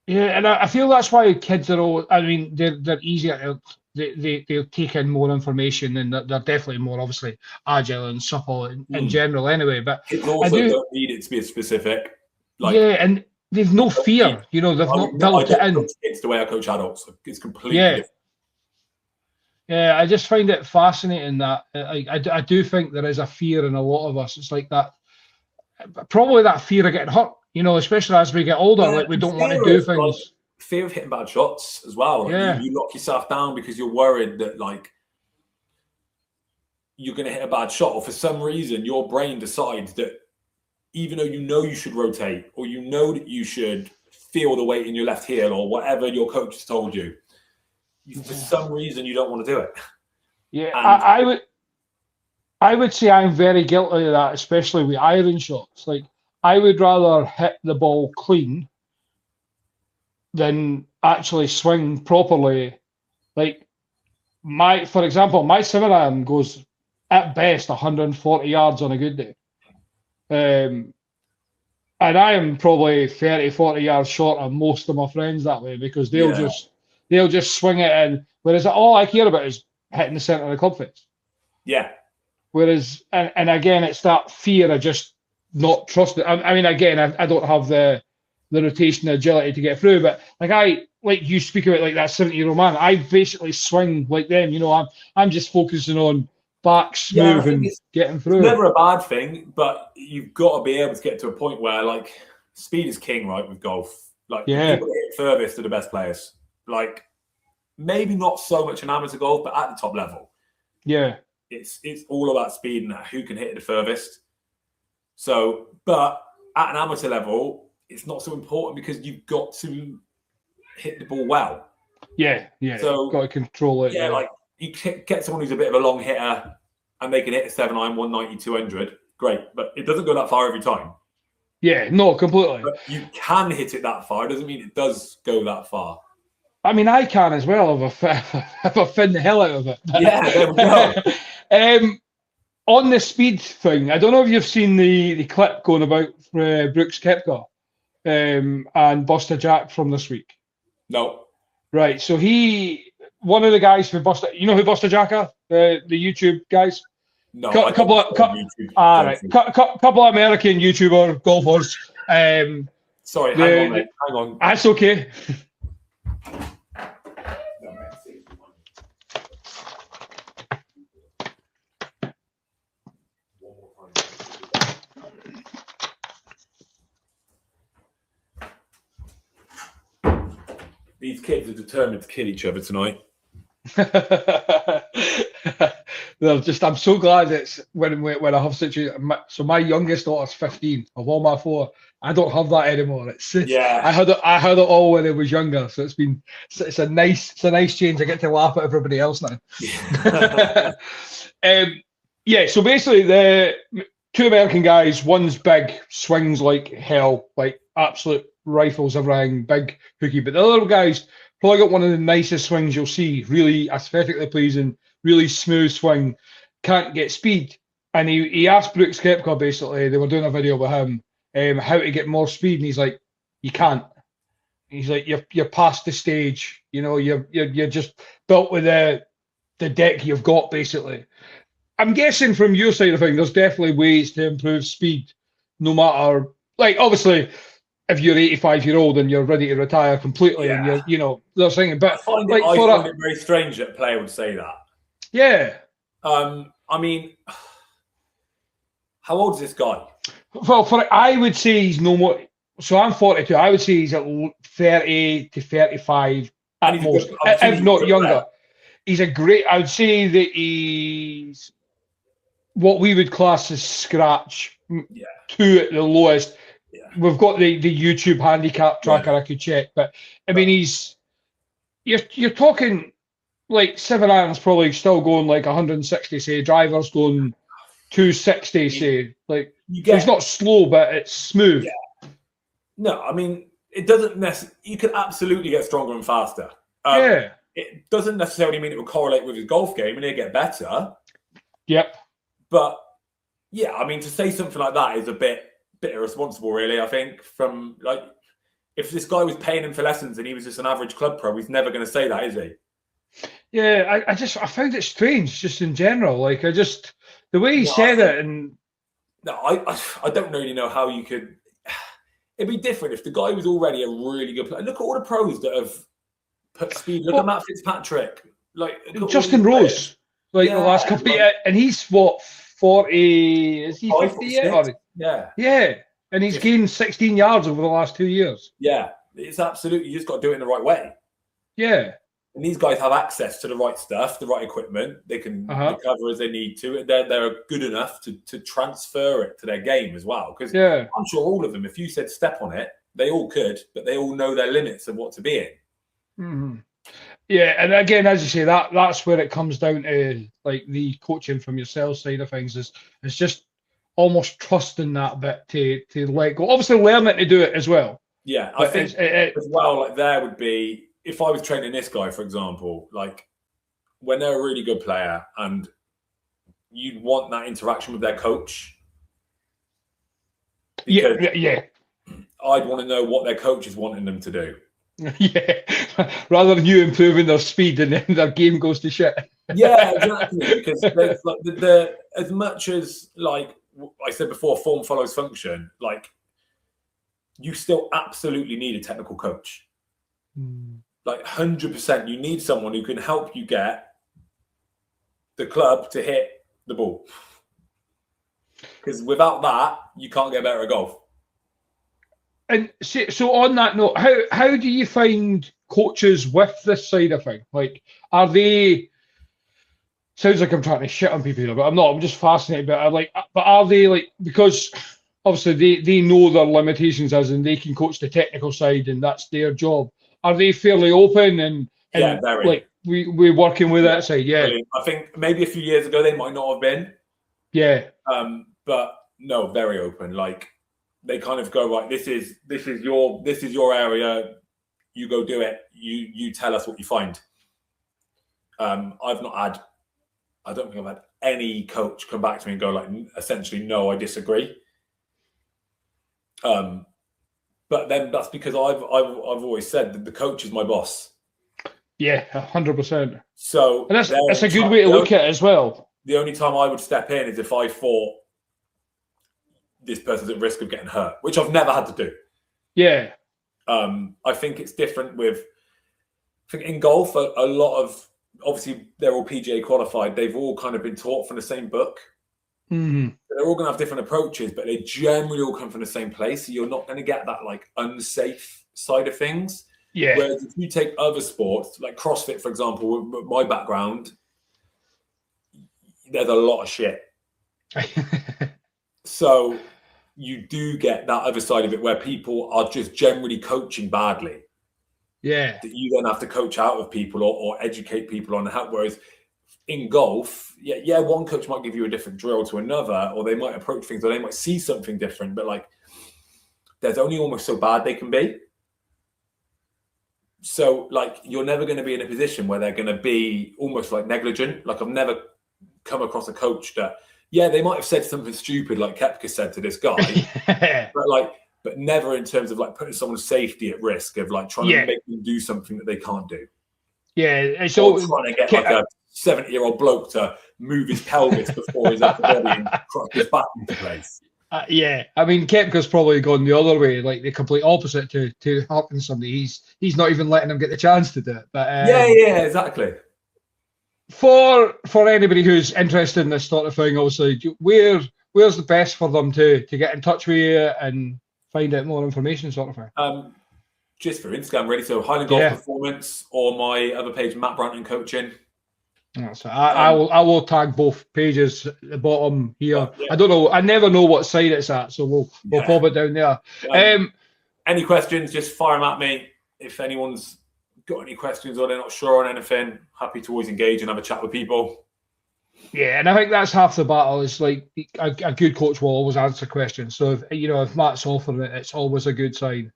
Yeah, and I feel that's why kids are all, I mean, they're easier. They'll take in more information and they're definitely more, obviously, agile and supple in general anyway. But kids also don't need it to be as specific. Like, and they've no fear. You know, they've not built it in. It's the way I coach adults. It's completely different. Yeah, I just find it fascinating that I do think there is a fear in a lot of us. It's like that, probably that fear of getting hurt, you know, especially as we get older, like we don't want to do things. Like, fear of hitting bad shots as well. Like you lock yourself down because you're worried that like you're going to hit a bad shot, or for some reason your brain decides that even though you know you should rotate, or you know that you should feel the weight in your left heel, or whatever your coach has told you, for some reason you don't want to do it. Yeah, I would say I'm very guilty of that, especially with iron shots. Like I would rather hit the ball clean than actually swing properly. Like for example, my 7-iron goes at best 140 yards on a good day. And I am probably 30, 40 yards short of most of my friends that way, because they'll just swing it in. Whereas all I care about is hitting the centre of the club face. Yeah. Whereas, and again, it's that fear of just not trusting. I mean, again, I don't have the the rotation, the agility to get through. But like you speak about like that 70-year-old man, I basically swing like them. You know, I'm just focusing on back smooth and getting through. It's never a bad thing, but you've got to be able to get to a point where like speed is king, right? With golf, like people that hit furthest are the best players. Like maybe not so much in amateur golf, but at the top level, it's all about speed and who can hit it the furthest. So, but at an amateur level, it's not so important because you've got to hit the ball well. Yeah. So got to control it. Yeah, like you get someone who's a bit of a long hitter and they can hit a 7-iron 190, 200. Great, but it doesn't go that far every time. Yeah, no, completely. But you can hit it that far. It doesn't mean it does go that far. I mean, I can as well if I fin the hell out of it. Yeah, there we go. On the speed thing, I don't know if you've seen the clip going about Brooks Koepka and Buster Jack from this week. No. Right, so one of the guys for Buster, you know who Buster Jack are? The YouTube guys? No, couple of American YouTuber golfers. Sorry, hang on, mate. Hang on. That's okay. These kids are determined to kill each other tonight. I'm so glad it's when I have such a. So my youngest daughter's 15. Of all my 4, I don't have that anymore. I had it all when I was younger. So it's a nice change. I get to laugh at everybody else now. So basically the 2 American guys, one's big, swings like hell, like absolute rifles, everything, big hooky. But the other guy's probably got one of the nicest swings you'll see, really aesthetically pleasing, really smooth swing, can't get speed. And he asked Brooks Koepka, basically, they were doing a video with him, how to get more speed, and he's like, you can't. He's like, you're past the stage, you know, you're just built with the deck you've got, basically. I'm guessing from your side of things, there's definitely ways to improve speed, no matter, like, obviously, if you're 85-year-old and you're ready to retire completely, and they're saying, but I find it very strange that a player would say that. Yeah. I mean, how old is this guy? Well, I would say he's no more. So I'm 42. I would say he's at 30 to 35 at most, if not younger. Player. He's a great. I would say that he's what we would class as scratch 2 at the lowest. Yeah. We've got the YouTube handicap tracker I could check, but I mean you're talking like 7-irons probably still going like 160, say, drivers going 260, say, like it's not slow but it's smooth. Yeah. No, I mean it doesn't necessarily. You can absolutely get stronger and faster. It doesn't necessarily mean it will correlate with his golf game and he'll get better. Yep. But yeah, I mean to say something like that is a bit irresponsible, really. I think from like if this guy was paying him for lessons and he was just an average club pro, he's never going to say that, is he? Yeah, I found it strange, just in general. Like the way he said it, and I don't really know how you could. It'd be different if the guy was already a really good player. Look at all the pros that have put speed. Look at Matt Fitzpatrick, like Justin Rose, like the last couple of years, and he's what 40? Is he 50 yet? Yeah, and he's gained 16 yards over the last 2 years. Yeah, it's absolutely. You just got to do it in the right way. Yeah. And these guys have access to the right stuff, the right equipment. They can recover as they need to. They're good enough to transfer it to their game as well. Because I'm sure all of them, if you said step on it, they all could, but they all know their limits of what to be in. Mm-hmm. Yeah, and again, as you say, that's where it comes down to like the coaching from your sales side of things is just almost trusting that bit to let go. Obviously, learning to do it as well. Yeah, I think as well. Like there would be. If I was training this guy, for example, like when they're a really good player and you'd want that interaction with their coach. Yeah. I'd want to know what their coach is wanting them to do. Yeah. Rather than you improving their speed and then their game goes to shit. Yeah, exactly. Because there's like the as much as like I said before, form follows function. Like you still absolutely need a technical coach. Like 100%, you need someone who can help you get the club to hit the ball. Because without that, you can't get better at golf. And so on that note, how do you find coaches with this side of thing? Like, are they? Sounds like I'm trying to shit on people here, but I'm not. I'm just fascinated by it. But are they like, because obviously they know their limitations as in they can coach the technical side and that's their job. Are they fairly open and very. Like we're working with that side? Yeah. Brilliant. I think maybe a few years ago they might not have been. Yeah. But no, very open. Like they kind of go, right, this is your area. You go do it. You tell us what you find. I don't think I've had any coach come back to me and go like, essentially, no, I disagree. But then that's because I've always said that the coach is my boss. Yeah, 100%. So and that's a good way to look at it as well. The only time I would step in is if I thought this person's at risk of getting hurt, which I've never had to do. Yeah. I think it's different with. I think in golf, a lot of obviously they're all PGA qualified. They've all kind of been taught from the same book. Mm-hmm. They're all going to have different approaches, but they generally all come from the same place. So you're not going to get that like unsafe side of things. Yeah. Whereas if you take other sports, like CrossFit, for example, with my background, there's a lot of shit. So you do get that other side of it where people are just generally coaching badly. Yeah. That you then have to coach out of people or educate people on how. Whereas in golf, one coach might give you a different drill to another, or they might approach things, or they might see something different. But like, there's only almost so bad they can be. So like, you're never going to be in a position where they're going to be almost like negligent. Like I've never come across a coach that, they might have said something stupid like Koepka said to this guy, but never in terms of like putting someone's safety at risk of like trying to make them do something that they can't do. Yeah, it's all trying to get like a 70-year-old bloke to move his pelvis before his upper body and crack his back into place. I mean, Koepka's probably gone the other way, like the complete opposite to helping somebody. He's not even letting him get the chance to do it. But exactly. For anybody who's interested in this sort of thing, obviously, where's the best for them to get in touch with you and find out more information, sort of thing? Just for Instagram, really. So Highland Golf Performance or my other page, Matt Branton Coaching. So I will tag both pages at the bottom here. I don't know. I never know what side it's at, so we'll pop it down there. Any questions? Just fire them at me. If anyone's got any questions or they're not sure on anything, happy to always engage and have a chat with people. Yeah, and I think that's half the battle. Is like a good coach will always answer questions. So if Matt's offering it, it's always a good sign.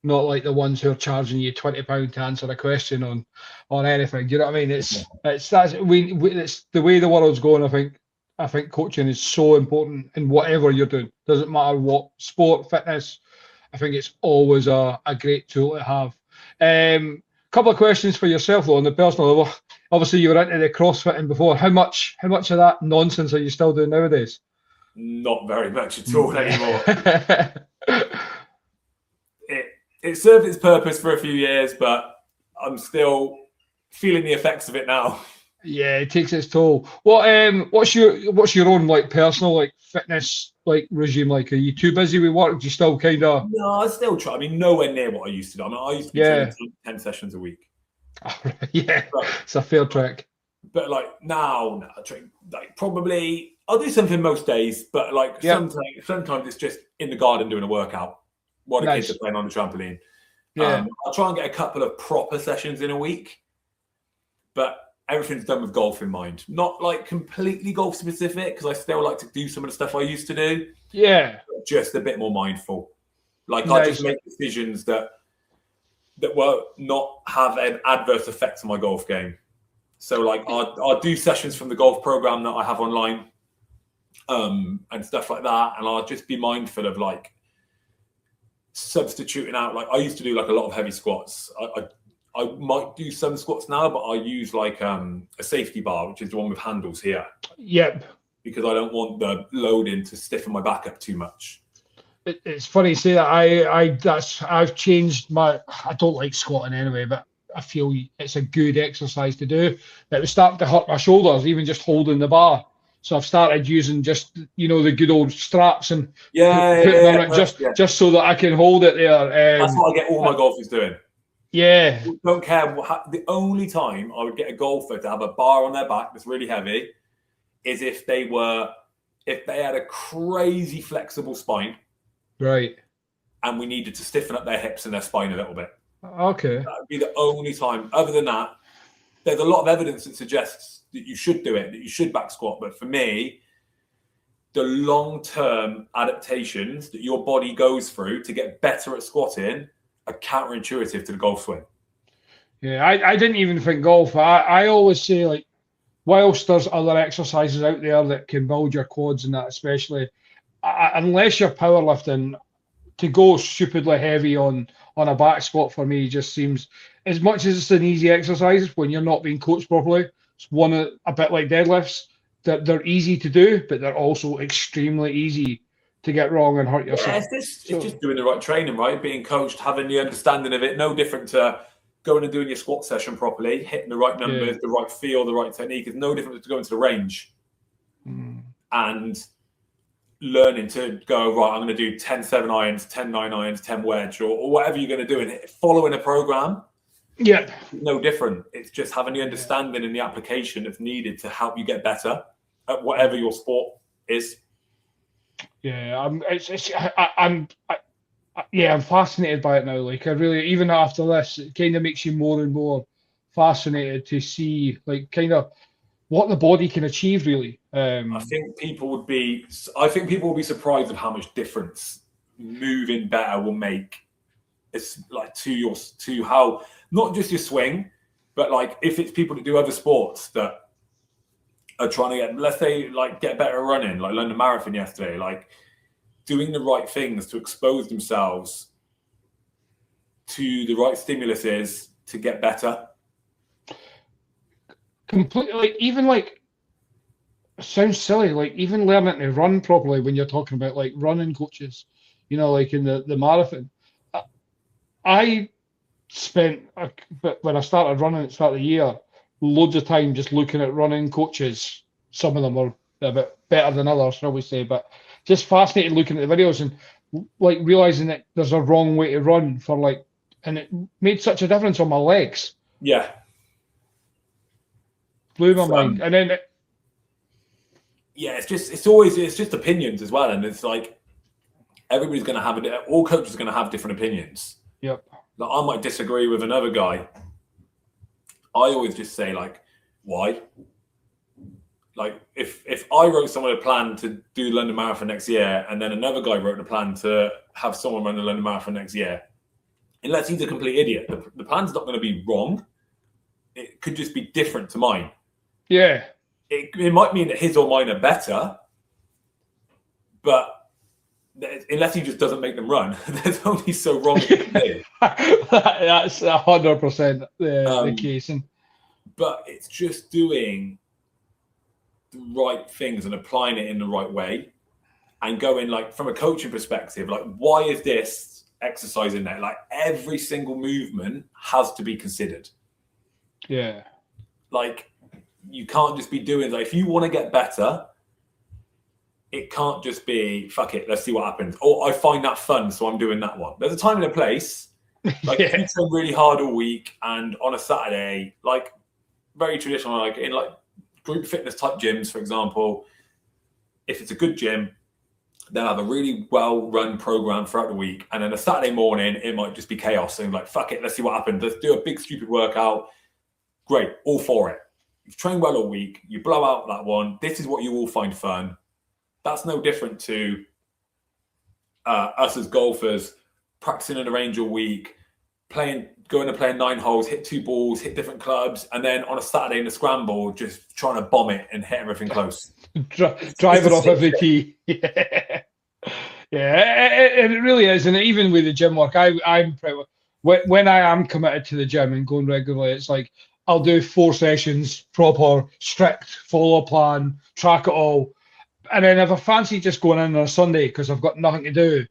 Not like the ones who are charging you £20 to answer a question on anything. Do you know what I mean? It's the way the world's going. I think coaching is so important in whatever you're doing. Doesn't matter what sport, fitness. I think it's always a great tool to have. Couple of questions for yourself though on the personal level. Obviously, you were into the CrossFitting before. How much of that nonsense are you still doing nowadays? Not very much at all anymore. It served its purpose for a few years, but I'm still feeling the effects of it now. Yeah, it takes its toll. What's your own like personal like fitness like regime like? Are you too busy with work? Do you still kind of? No, I still try. I mean, nowhere near what I used to do. I mean, I used to be doing 10 sessions a week. It's a fair trick. But like now I train like probably I'll do something most days, but like sometimes it's just in the garden doing a workout while the kids are playing on the trampoline. I'll try and get a couple of proper sessions in a week, but everything's done with golf in mind. Not like completely golf specific, because I still like to do some of the stuff I used to do. Yeah. Just a bit more mindful. Like I just make decisions that will not have an adverse effect on my golf game. So like I'll do sessions from the golf program that I have online and stuff like that. And I'll just be mindful of like substituting out. Like I used to do like a lot of heavy squats. I might do some squats now, but I use like a safety bar, which is the one with handles here. Yep. Because I don't want the loading to stiffen my back up too much. it's funny you say that. I've changed my. I don't like squatting anyway, but I feel it's a good exercise to do. It was starting to hurt my shoulders, even just holding the bar. So I've started using just the good old straps and putting them around just so that I can hold it there. That's what I get all my golfers doing. Yeah. Don't care. The only time I would get a golfer to have a bar on their back that's really heavy is if they had a crazy flexible spine. Right. And we needed to stiffen up their hips and their spine a little bit. Okay. That would be the only time. Other than that, there's a lot of evidence that suggests that you should do it, that you should back squat. But for me, the long-term adaptations that your body goes through to get better at squatting are counterintuitive to the golf swing. Yeah, I didn't even think golf. I always say, like, whilst there's other exercises out there that can build your quads and that, especially, unless you're powerlifting, to go stupidly heavy on a back squat for me just seems, as much as it's an easy exercise when you're not being coached properly, it's a bit like deadlifts. They're easy to do, but they're also extremely easy to get wrong and hurt yourself. Yeah, it's just doing the right training, right? Being coached, having the understanding of it. No different to going and doing your squat session properly, hitting the right numbers, the right feel, the right technique. It's no different to going to the range and learning to go, right, I'm going to do 10 7 irons, 10 9 irons, 10 wedge, or whatever you're going to do, and following a program. Yeah. No different. It's just having the understanding and the application that's needed to help you get better at whatever your sport is. Yeah, I'm fascinated by it now. Like, I really, even after this, it kind of makes you more and more fascinated to see, like, kind of what the body can achieve, really. I think people will be surprised of how much difference moving better will make. It's like to how, not just your swing, but like if it's people that do other sports that are trying to get, let's say, like get better at running, like London Marathon yesterday, like doing the right things to expose themselves to the right stimuluses to get better. Completely, like, even like, it sounds silly, like even learning to run properly when you're talking about like running coaches, like in the marathon. I spent, when I started running at the start of the year, loads of time just looking at running coaches. Some of them are a bit better than others, shall we say, but just fascinated looking at the videos and like realizing that there's a wrong way to run for like, and it made such a difference on my legs. Yeah. Blew my mind. And then it's just opinions as well. And it's like, everybody's going to have all coaches are going to have different opinions. Yep. Like, I might disagree with another guy. I always just say, like, why? Like, if I wrote someone a plan to do London Marathon next year, and then another guy wrote a plan to have someone run the London Marathon next year, unless he's a complete idiot, the plan's not going to be wrong. It could just be different to mine. Yeah. It might mean that his or mine are better, but unless he just doesn't make them run, there's only so wrong it can be. That's 100% the case. But it's just doing the right things and applying it in the right way and going, like, from a coaching perspective, like, why is this exercise in there? Like, every single movement has to be considered. Yeah. Like, you can't just be doing, like, if you want to get better, it can't just be, fuck it, let's see what happens. Or I find that fun, so I'm doing that one. There's a time and a place. Like, if you train really hard all week and on a Saturday, like, very traditional, like in like group fitness type gyms, for example, if it's a good gym, they'll have a really well-run program throughout the week. And then a Saturday morning, it might just be chaos. And like, fuck it, let's see what happens. Let's do a big, stupid workout. Great, all for it. You've trained well all week. You blow out that one. This is what you all find fun. That's no different to us as golfers practicing in a range all week, going and playing 9 holes, hit 2 balls, hit different clubs, and then on a Saturday in the scramble, just trying to bomb it and hit everything close. Drive it off every tee. Yeah. And it really is. And even with the gym work, when I am committed to the gym and going regularly, it's like I'll do 4 sessions, proper, strict, follow a plan, track it all. And then if I fancy just going in on a Sunday because I've got nothing to do,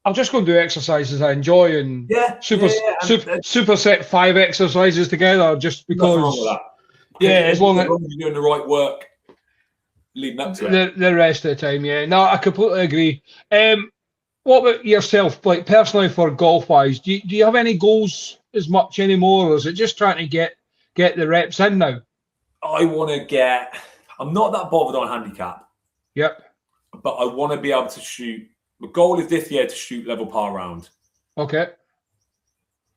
I'll just go and do exercises I enjoy and superset 5 exercises together just because. Nothing wrong with that. As long as you're doing the right work leading up to it. The rest of the time, yeah. No, I completely agree. What about yourself, like personally for golf-wise? Do you have any goals as much anymore, or is it just trying to get the reps in now? I want to get. I'm not that bothered on handicap. Yep. But I want to be able to shoot. The goal is this year to shoot level par round. Okay.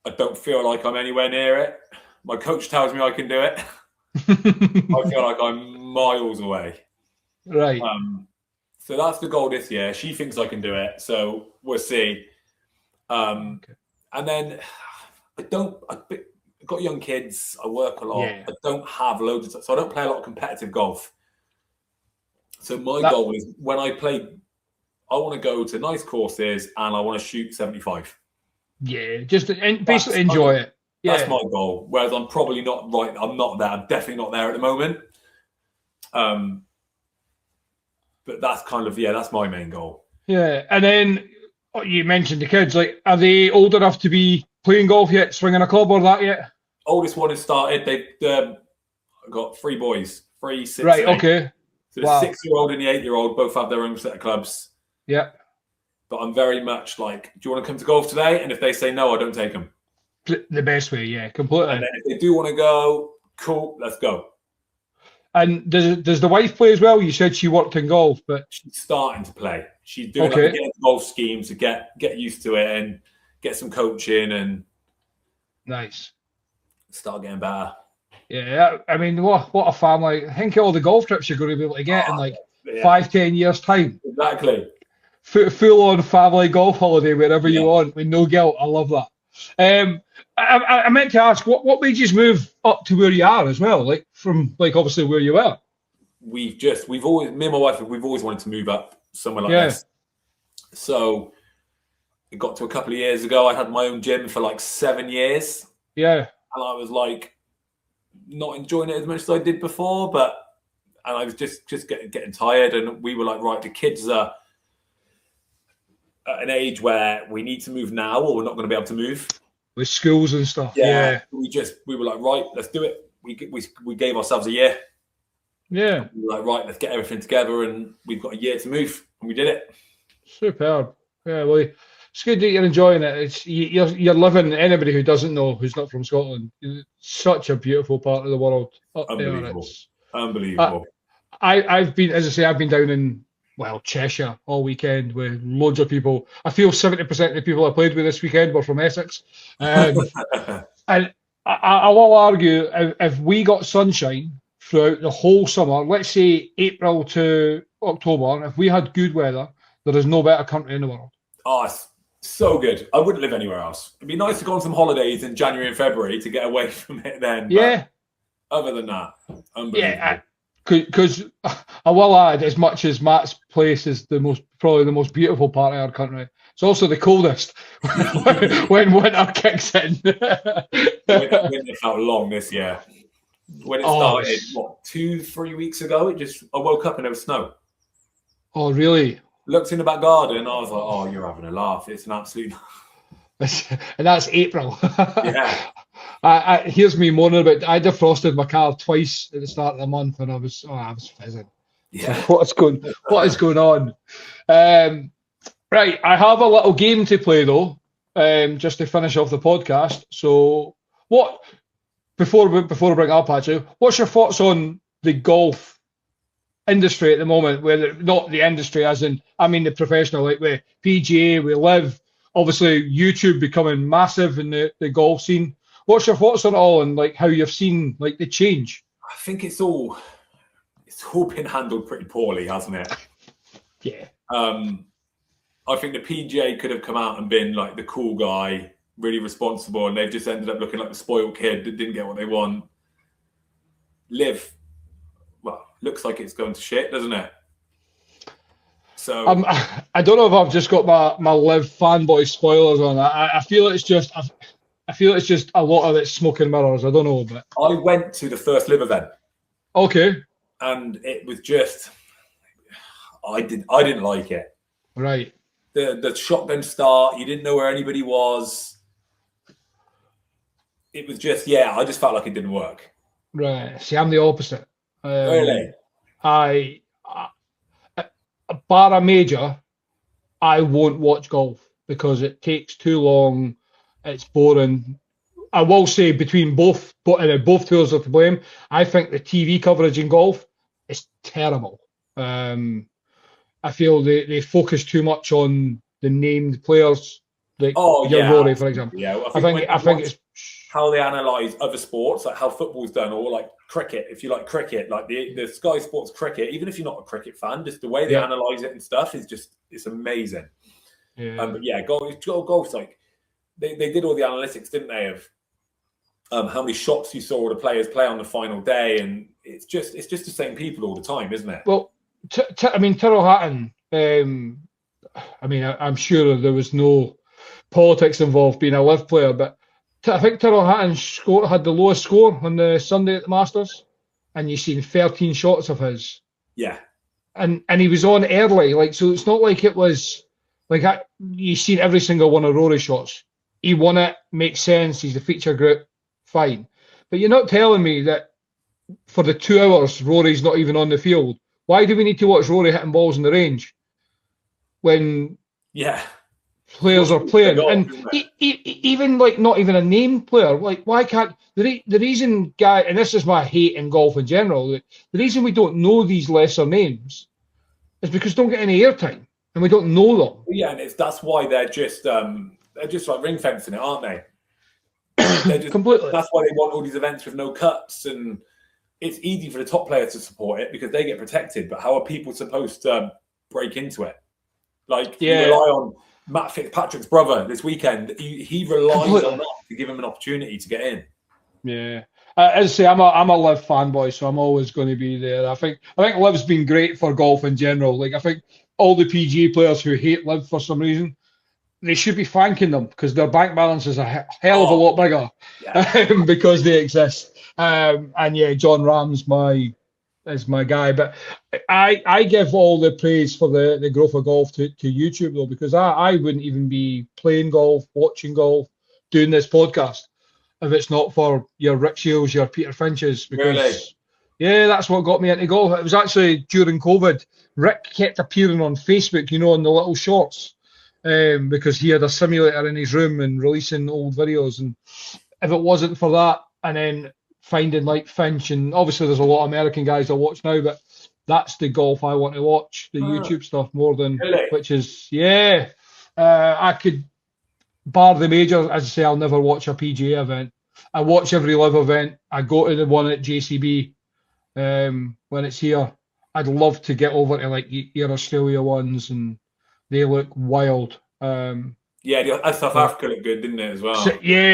I don't feel like I'm anywhere near it. My coach tells me I can do it. I feel like I'm miles away. Right. So that's the goal this year. She thinks I can do it. So we'll see. Okay. And then I've got young kids. I work a lot. Yeah. I don't have loads of time. So I don't play a lot of competitive golf. So my goal is when I play, I want to go to nice courses and I want to shoot 75. Yeah, just basically enjoy it. Yeah. That's my goal. Whereas I'm probably not right. I'm not there. I'm definitely not there at the moment. But that's kind of, that's my main goal. Yeah. And then you mentioned the kids, like, are they old enough to be playing golf yet, swinging a club or that yet? Oldest one has started. They've got 3 boys, 3, 6, right, 8. Okay. So the 6-year-old and the 8-year-old both have their own set of clubs. Yeah. But I'm very much like, do you want to come to golf today? And if they say no, I don't take them. The best way, yeah, completely. And then if they do want to go, cool, let's go. And does the wife play as well? You said she worked in golf, but she's starting to play. She's doing like a golf scheme to get used to it and get some coaching and nice. Start getting better. Yeah, I mean, what a family! Think of all the golf trips you're going to be able to get in like 5-10 years time. Exactly. Full on family golf holiday wherever you want with no guilt. I love that. I meant to ask, what made you move up to where you are as well? Like from obviously where you are. We've always, me and my wife, we've always wanted to move up somewhere like this. So it got to a couple of years ago. I had my own gym for like 7 years. Yeah. And I was like not enjoying it as much as I did before, and I was just getting tired. And we were like, right, the kids are at an age where we need to move now, or we're not going to be able to move with schools and stuff. Yeah. We were like, right, let's do it. We gave ourselves a year. Yeah. We were like, right, let's get everything together, and we've got a year to move, and we did it. Superb. Yeah, well, it's good that you're enjoying it. You're living. Anybody who doesn't know, who's not from Scotland, it's such a beautiful part of the world. Unbelievable. Unbelievable. I've been, as I say, I've been down in Cheshire all weekend with loads of people. I feel 70% of the people I played with this weekend were from Essex, and I will argue if we got sunshine throughout the whole summer, let's say April to October, if we had good weather, there is no better country in the world. Oh, it's so good. I wouldn't live anywhere else. It'd be nice to go on some holidays in January and February to get away from it then. Yeah. Other than that, unbelievable. Yeah, because I will add, as much as Matt's place is probably the most beautiful part of our country, it's also the coldest when winter kicks in. Winter felt long this year. When it started, 2-3 weeks ago, I woke up and there was snow. Oh, really? Looked in the back garden, and I was like, "Oh, you're having a laugh! It's an absolute." And that's April. Yeah. Here's me moaning about. I defrosted my car twice at the start of the month, and I was fizzing. Yeah. What is going on? Right, I have a little game to play though, just to finish off the podcast. So, before we bring it up, actually, what's your thoughts on the golf industry at the moment? Whether not the industry, as in, I mean the professional, like with PGA, we live. Obviously, YouTube becoming massive in the golf scene. What's your thoughts on it all, and like how you've seen like the change? I think it's all been handled pretty poorly, hasn't it? Yeah. I think the PGA could have come out and been like the cool guy, really responsible, and they've just ended up looking like the spoiled kid that didn't get what they want. Live, looks like it's going to shit, doesn't it? So I don't know if I've just got my Live fanboy spoilers on. I feel it's just a lot of it's smoke and mirrors. I don't know, but I went to the first Live event. Okay. And it was just, I didn't like it. Right. the shotgun start. You didn't know where anybody was. It was just, I just felt like it didn't work. Right. See, I'm the opposite. Really? I bar a major, I won't watch golf because it takes too long. It's boring. I will say between both tours are to blame. I think the TV coverage in golf is terrible. I feel they focus too much on the named players, like Rory, for example. Yeah, I think it's how they analyse other sports, like how football's done, or like cricket. If you like cricket, like the Sky Sports cricket, even if you're not a cricket fan, just the way they analyse it and stuff is it's amazing. Yeah. But yeah, golf's like they did all the analytics, didn't they, of how many shots you saw the players play on the final day, and it's just the same people all the time, isn't it? Well, Tyrrell Hatton. I'm sure there was no politics involved being a live player, but I think Tyrrell Hatton had the lowest score on the Sunday at the Masters, and you've seen 13 shots of his. Yeah. And he was on early, so it's not like it was like you've seen every single one of Rory's shots. He won it, makes sense. He's the feature group, fine. But you're not telling me that for the 2 hours Rory's not even on the field. Why do we need to watch Rory hitting balls in the range when players are playing? And even not even a named player, why can't the reason and this is my hate in golf in general, the reason we don't know these lesser names is because they don't get any airtime and we don't know them. Yeah, and that's why they're just like ring fencing it, aren't they? Completely. That's why they want all these events with no cuts, and it's easy for the top players to support it because they get protected. But how are people supposed to break into it? You rely on Matt Fitzpatrick's brother this weekend. He relies on that to give him an opportunity to get in. Yeah. As I say, I'm a Liv fanboy, so I'm always going to be there. I think Liv's been great for golf in general. I think all the PGA players who hate Liv for some reason, they should be thanking them because their bank balance is a hell of a lot bigger because they exist. John Rahm's is my guy. But I give all the praise for the growth of golf to YouTube, though, because I wouldn't even be playing golf, watching golf, doing this podcast if it's not for your Rick Shields, your Peter Finches. Because, that's what got me into golf. It was actually during COVID. Rick kept appearing on Facebook, on the little shorts, because he had a simulator in his room and releasing old videos. And if it wasn't for that, and then finding like Finch, and obviously there's a lot of American guys I watch now, but that's the golf I want to watch, the YouTube stuff more than, which is, I could bar the majors. As I say, I'll never watch a PGA event. I watch every live event. I go to the one at JCB when it's here. I'd love to get over to your Australia ones, and they look wild. South Africa looked good, didn't it, as well? So,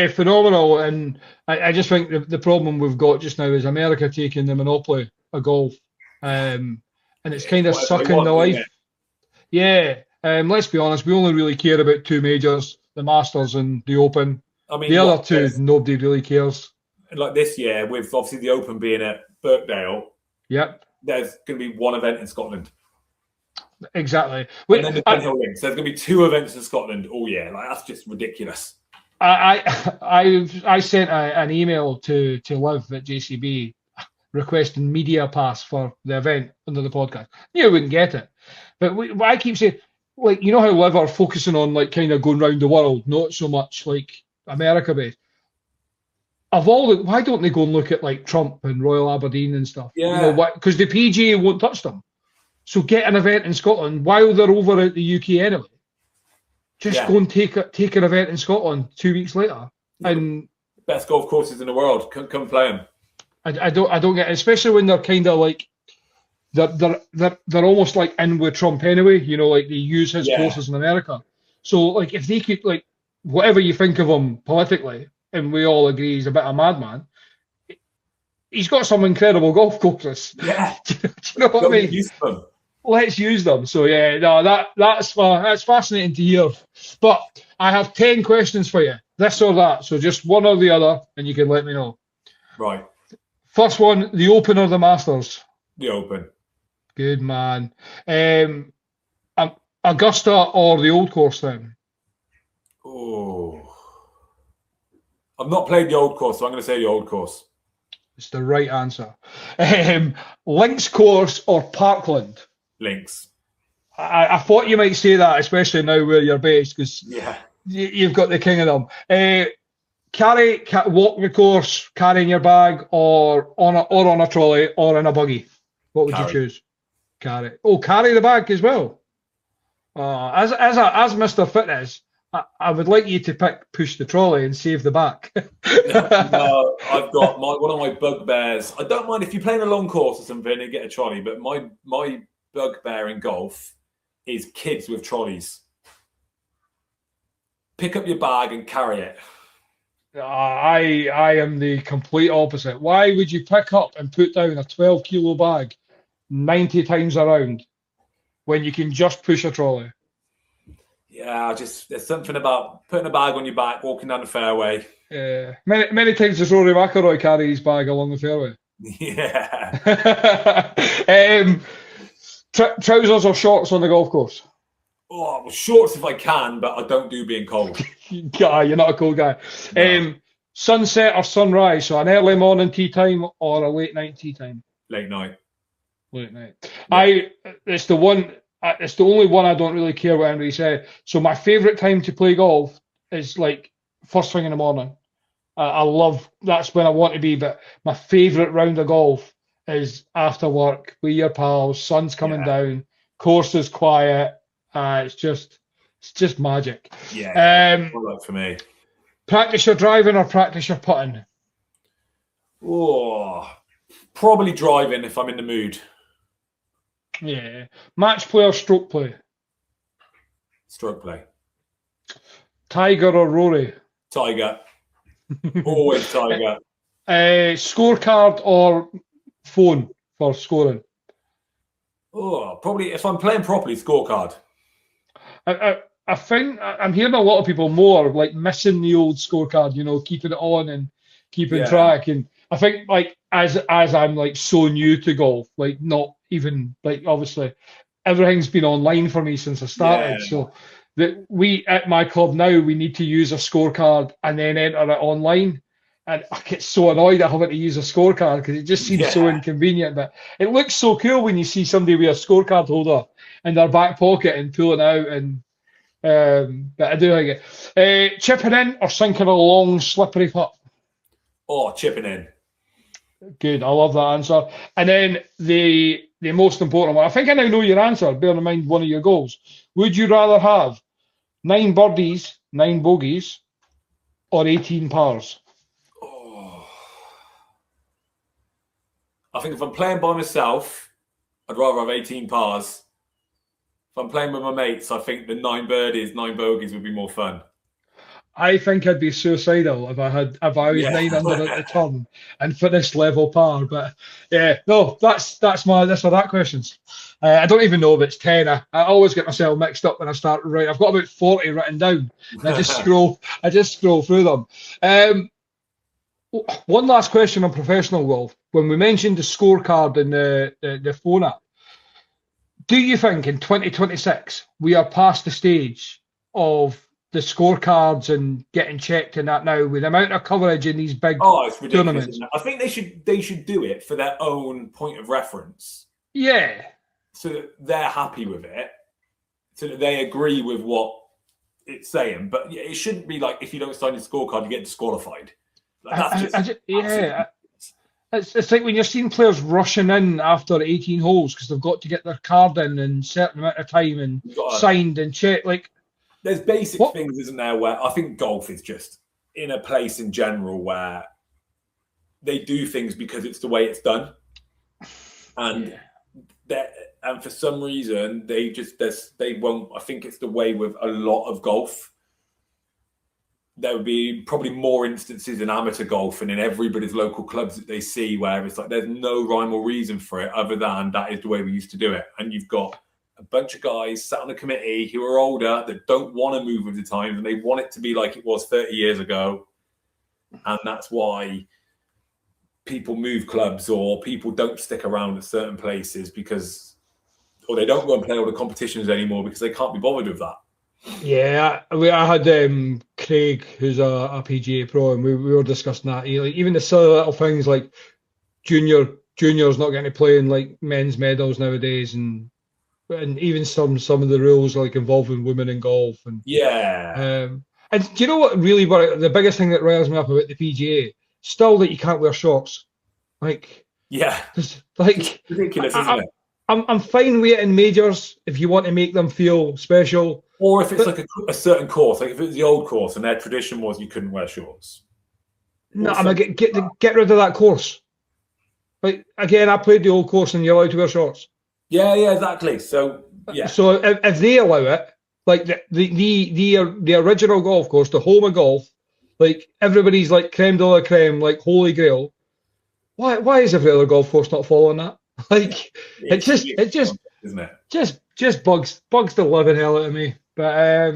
phenomenal. And I just think the problem we've got just now is America taking the monopoly of golf. And it's kind of sucking the life. Let's be honest, we only really care about 2 majors, the Masters and the Open. The other 2, nobody really cares. Like this year, with obviously the Open being at Birkdale, there's going to be 1 event in Scotland. Exactly. And then the Ben Hill Links. There's going to be 2 events in Scotland all year. That's just ridiculous. I sent an email to Liv at JCB requesting media pass for the event under the podcast. You wouldn't get it. But I keep saying, how Liv are focusing on kind of going around the world, not so much America based. Why don't they go and look at Trump and Royal Aberdeen and stuff? Because the PGA won't touch them. So get an event in Scotland while they're over at the UK anyway. Just go and take an event in Scotland 2 weeks later. And best golf courses in the world. Come play them. I don't get it, especially when they're kind of they're almost in with Trump anyway. They use his courses in America. So if they could whatever you think of him politically, and we all agree he's a bit of a madman, he's got some incredible golf courses. Yeah. Do you know what I mean? Let's use them. So that's fascinating to hear. But I have 10 questions for you, this or that. So just one or the other, and you can let me know. Right. First one, the Open or the Masters? The Open. Good man. Augusta or the Old Course then? Oh, I've not played the Old Course, so I'm going to say the Old Course. It's the right answer. Links Course or Parkland? Links. I thought you might say that, especially now where you're based, because you've got the king of them. Walk the course, carrying your bag, or on a trolley, or in a buggy. What would you choose? Carry. Oh, carry the bag as well. As Mr. Fitness, I would like you to push the trolley and save the back. No, I've got one of my bugbears. I don't mind if you're playing a long course or something and get a trolley, but my bugbear in golf is kids with trolleys. Pick up your bag and carry it. I am the complete opposite. Why would you pick up and put down a 12-kilo bag 90 times around when you can just push a trolley? Yeah, there's something about putting a bag on your back, walking down the fairway. Many times does Rory McIlroy carry his bag along the fairway. Yeah. Trousers or shorts on the golf course? Oh, well, shorts if I can, but I don't do being cold. You're not a cold guy. No. Sunset or sunrise? So an early morning tea time or a late night tea time? Late night. Late night. Yeah. It's the only one I don't really care what anybody says. So my favourite time to play golf is like first thing in the morning. I love, that's when I want to be, but my favourite round of golf is after work with your pals, sun's coming down, course is quiet. It's just magic. Yeah, work for me. Practice your driving or practice your putting? Oh, probably driving if I'm in the mood. Yeah. Match play or stroke play? Stroke play. Tiger or Rory? Tiger. Always Tiger. Scorecard or phone for scoring? Oh, probably if I'm playing properly, scorecard. I think I'm hearing a lot of people more like missing the old scorecard, keeping it on and keeping track. And I think like as I'm like so new to golf, like not even like obviously everything's been online for me since I started. So that we at my club now we need to use a scorecard and then enter it online. And I get so annoyed at having to use a scorecard because it just seems so inconvenient. But it looks so cool when you see somebody with a scorecard holder in their back pocket and pulling out. And but I do like it. Chipping in or sinking a long, slippery putt? Oh, chipping in. Good. I love that answer. And then the most important one. I think I now know your answer, bearing in mind one of your goals. Would you rather have 9 birdies, 9 bogeys, or 18 pars? I think if I'm playing by myself, I'd rather have 18 pars. If I'm playing with my mates, I think the 9 birdies, 9 bogeys would be more fun. I think I'd be suicidal if I was 9 under at the turn and finished level par. But that's my for that questions. I don't even know if it's 10. I always get myself mixed up when I start writing. I've got about 40 written down. And I just scroll through them. One last question on professional golf. When we mentioned the scorecard in the phone app, do you think in 2026 we are past the stage of the scorecards and getting checked in that now with the amount of coverage in these big it's ridiculous, tournaments? I think they should do it for their own point of reference. Yeah. So that they're happy with it, so that they agree with what it's saying. But it shouldn't be like if you don't sign your scorecard, you get disqualified. It's like when you're seeing players rushing in after 18 holes because they've got to get their card in a certain amount of time and signed and checked. Like, there's basic things, isn't there, where I think golf is just in a place in general where they do things because it's the way it's done, and and for some reason they won't. I think it's the way with a lot of golf. There would be probably more instances in amateur golf and in everybody's local clubs that they see where it's like there's no rhyme or reason for it other than that is the way we used to do it. And you've got a bunch of guys sat on the committee who are older that don't want to move with the times and they want it to be like it was 30 years ago. And that's why people move clubs or people don't stick around at certain places because or they don't go and play all the competitions anymore because they can't be bothered with that. Yeah, I had Craig, who's a PGA pro, and we were discussing that. Like, even the silly little things like juniors not getting to play in like men's medals nowadays, and even some of the rules like involving women in golf. And and do you know what really the biggest thing that riles me up about the PGA? Still that you can't wear shorts. Like it's ridiculous, isn't it? I'm fine with it in majors if you want to make them feel special. Or if it's like a certain course, like if it's the old course and their tradition was you couldn't wear shorts. No, I mean, get rid of that course. Like again, I played the old course and you're allowed to wear shorts. Yeah, exactly. So So if they allow it, like the original golf course, the home of golf, like everybody's like creme de la creme, like holy grail. Why is every other golf course not following that? Like it just isn't it? Just bugs the living hell out of me. But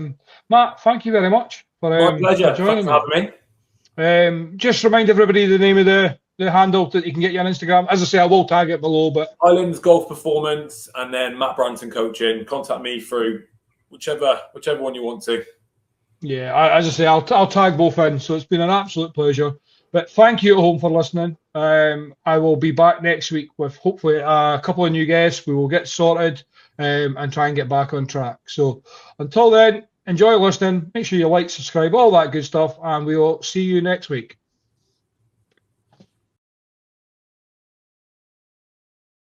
Matt, thank you very much for my pleasure. for joining me. Just remind everybody the name of the handle that you can get you on Instagram. As I say, I will tag it below. But Islands Golf Performance and then Matt Branton Coaching. Contact me through whichever one you want to. Yeah, as I say, I'll tag both in. So it's been an absolute pleasure. But thank you at home for listening. I will be back next week with hopefully a couple of new guests. We will get sorted and try and get back on track. So until then, enjoy listening. Make sure you like, subscribe, all that good stuff. And we will see you next week.